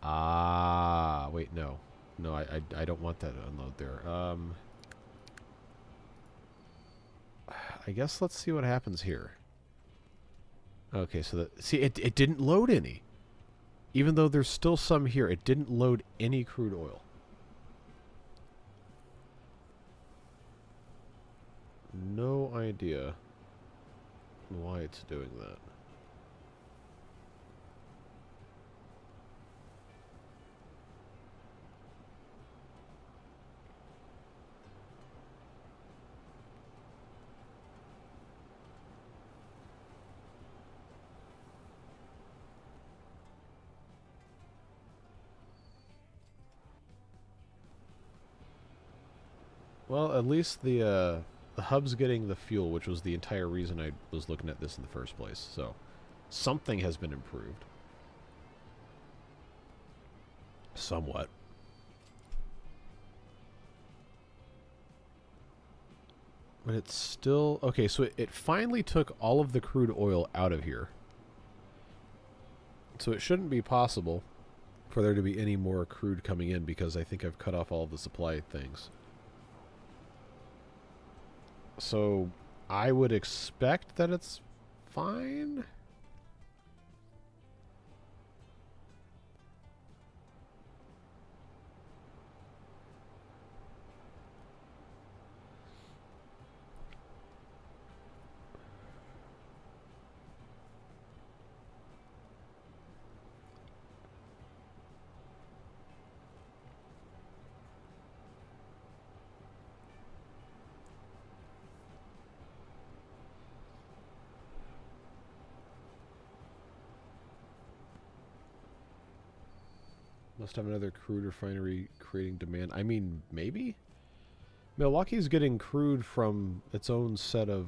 Ah, wait, no. No, I don't want that to unload there. I guess let's see what happens here. Okay, so that... See, it didn't load any. Even though there's still some here, it didn't load any crude oil. No idea why it's doing that. Well, at least the hub's getting the fuel, which was the entire reason I was looking at this in the first place. So, something has been improved. Somewhat. But it's still... Okay, so it finally took all of the crude oil out of here. So it shouldn't be possible for there to be any more crude coming in, because I think I've cut off all of the supply things. So I would expect that it's fine. Must have another crude refinery creating demand. I mean, maybe? Milwaukee's getting crude from its own set of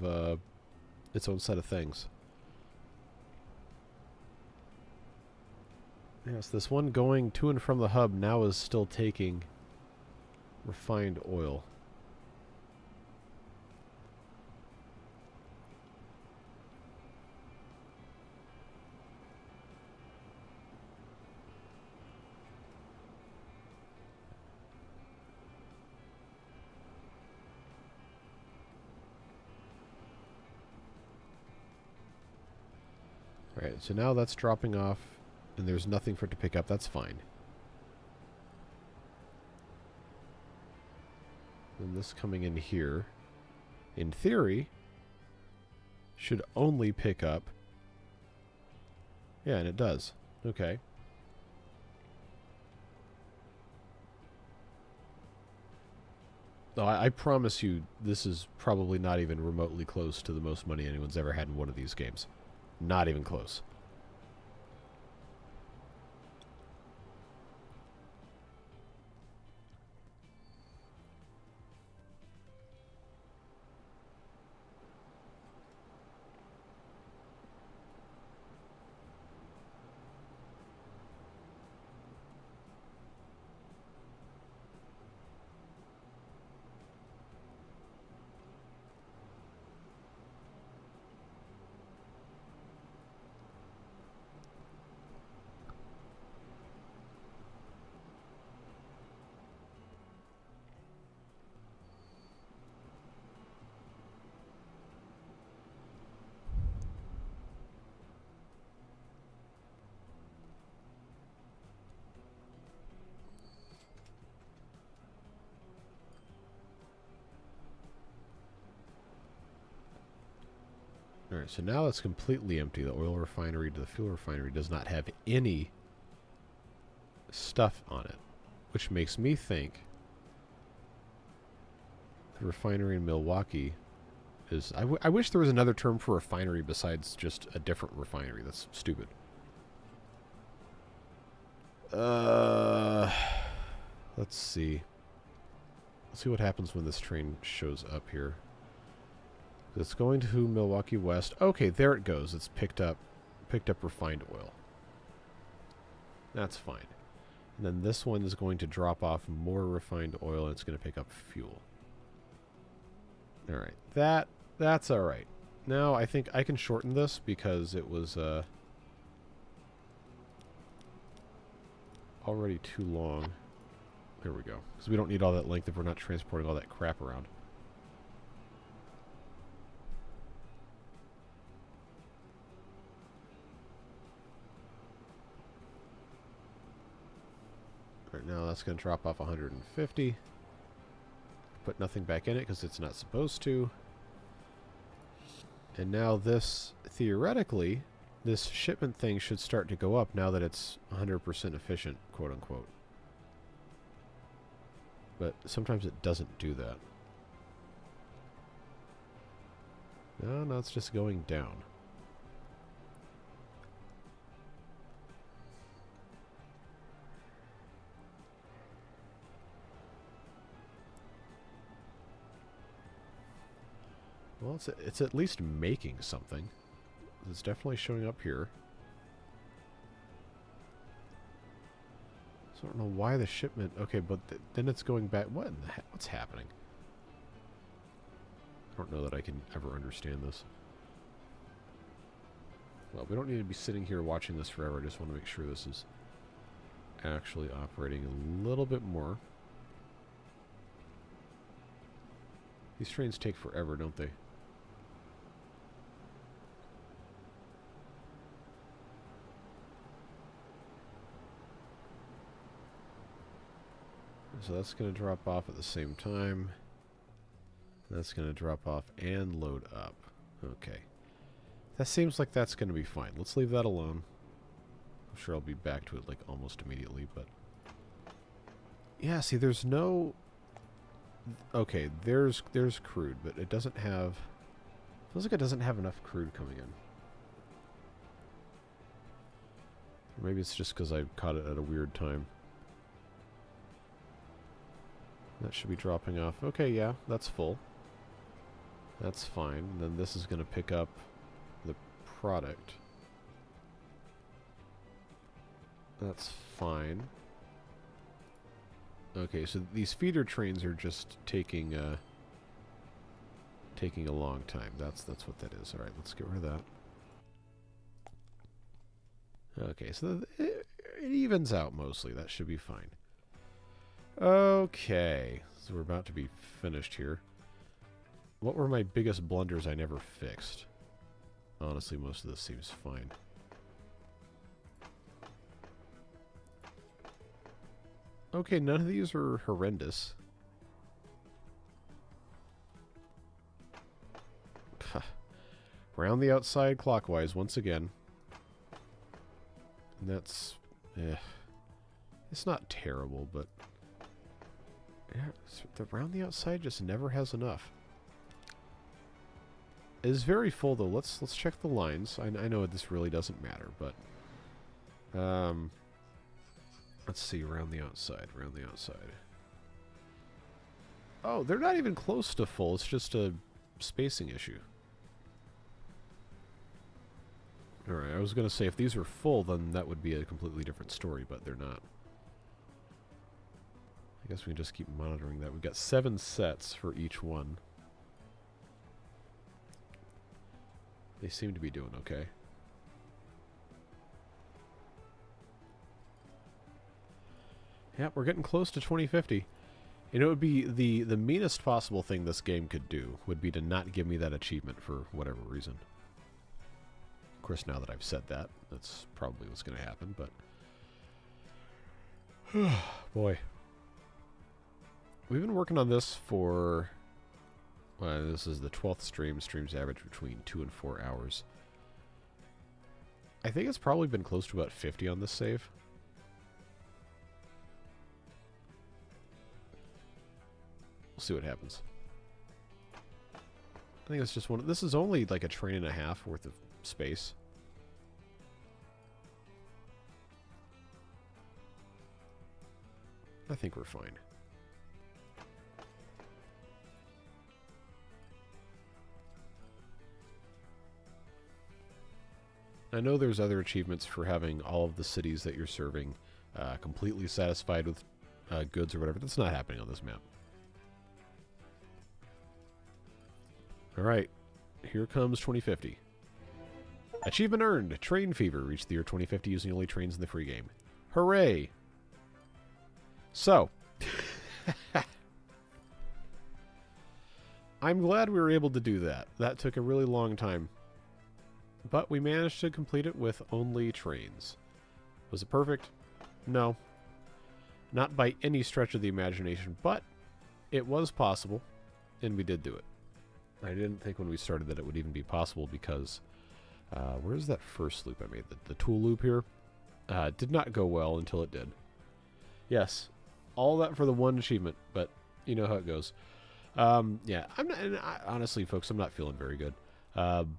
things. Yes, this one going to and from the hub now is still taking refined oil. Alright, so now that's dropping off, and there's nothing for it to pick up. That's fine. And this coming in here, in theory, should only pick up... Yeah, and it does. Okay. Oh, I promise you, this is probably not even remotely close to the most money anyone's ever had in one of these games. Not even close. Alright, so now it's completely empty. The oil refinery to the fuel refinery does not have any stuff on it, which makes me think the refinery in Milwaukee is... I wish there was another term for refinery besides just a different refinery. That's stupid. Let's see. Let's see what happens when this train shows up here. It's going to Milwaukee West. Okay, there it goes. It's picked up refined oil. That's fine. And then this one is going to drop off more refined oil, and it's going to pick up fuel. All right, that's all right. Now I think I can shorten this because it was already too long. There we go. Because we don't need all that length if we're not transporting all that crap around. Right now that's going to drop off 150. Put nothing back in it because it's not supposed to. And now this, theoretically, this shipment thing should start to go up now that it's 100% efficient, quote unquote. But sometimes it doesn't do that. No, it's just going down. Well, it's at least making something. It's definitely showing up here. So I don't know why the shipment... Okay, but then it's going back... What in the heck? What's happening? I don't know that I can ever understand this. Well, we don't need to be sitting here watching this forever. I just want to make sure this is actually operating a little bit more. These trains take forever, don't they? So that's going to drop off at the same time. That's going to drop off and load up. Okay. That seems like that's going to be fine. Let's leave that alone. I'm sure I'll be back to it like almost immediately, but... Yeah, see, there's no... Okay, there's crude, but it doesn't have... Feels like it doesn't have enough crude coming in. Or maybe it's just because I caught it at a weird time. That should be dropping off. Okay, yeah, that's full. That's fine. And then this is going to pick up the product. That's fine. Okay, so these feeder trains are just taking a long time. That's what that is. All right, let's get rid of that. Okay, so it evens out mostly. That should be fine. Okay, so we're about to be finished here. What were my biggest blunders I never fixed? Honestly, most of this seems fine. Okay, none of these are horrendous. Round the outside clockwise once again. And that's... it's not terrible, but... Yeah, the round the outside just never has enough. It is very full, though. Let's check the lines. I know this really doesn't matter, but... let's see, around the outside, around the outside. Oh, they're not even close to full. It's just a spacing issue. Alright, I was going to say if these were full, then that would be a completely different story, but they're not. I guess we can just keep monitoring that. We've got 7 sets for each one. They seem to be doing okay. Yeah, we're getting close to 2050. You know, it would be the meanest possible thing this game could do would be to not give me that achievement for whatever reason. Of course, now that I've said that, that's probably what's going to happen, but... Boy. We've been working on this for... Well, this is the 12th stream. Streams average between 2 and 4 hours. I think it's probably been close to about 50 on this save. We'll see what happens. I think it's just one... This is only like a train and a half worth of space. I think we're fine. I know there's other achievements for having all of the cities that you're serving completely satisfied with goods or whatever. That's not happening on this map. Alright, here comes 2050. Achievement earned! Train Fever. Reached the year 2050 using only trains in the free game. Hooray! So, I'm glad we were able to do that. That took a really long time. But we managed to complete it with only trains. Was it perfect? No. Not by any stretch of the imagination, but it was possible, and we did do it. I didn't think when we started that it would even be possible because... where's that first loop I made? The tool loop here? Did not go well until it did. Yes. All that for the one achievement, but you know how it goes. Yeah, honestly, folks, I'm not feeling very good. I'm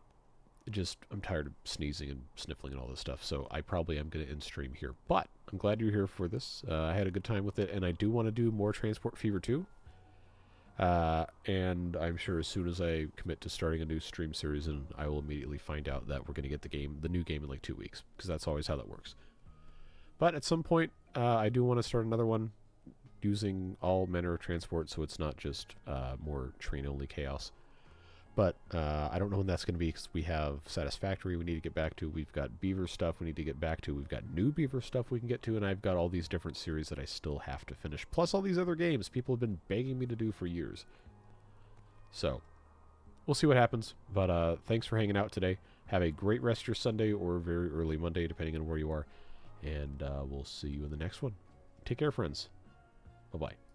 tired of sneezing and sniffling and all this stuff, so I probably am going to end stream here. But I'm glad you're here for this. I had a good time with it, and I do want to do more Transport Fever 2. And I'm sure as soon as I commit to starting a new stream series, and I will immediately find out that we're going to get the new game in like 2 weeks, because that's always how that works. But at some point, I do want to start another one using all manner of transport, so it's not just more train-only chaos. But I don't know when that's going to be, because we have Satisfactory we need to get back to. We've got Beaver stuff we need to get back to. We've got new Beaver stuff we can get to, and I've got all these different series that I still have to finish. Plus all these other games people have been begging me to do for years. So, we'll see what happens. But thanks for hanging out today. Have a great rest of your Sunday or very early Monday, depending on where you are. And we'll see you in the next one. Take care, friends. Bye-bye.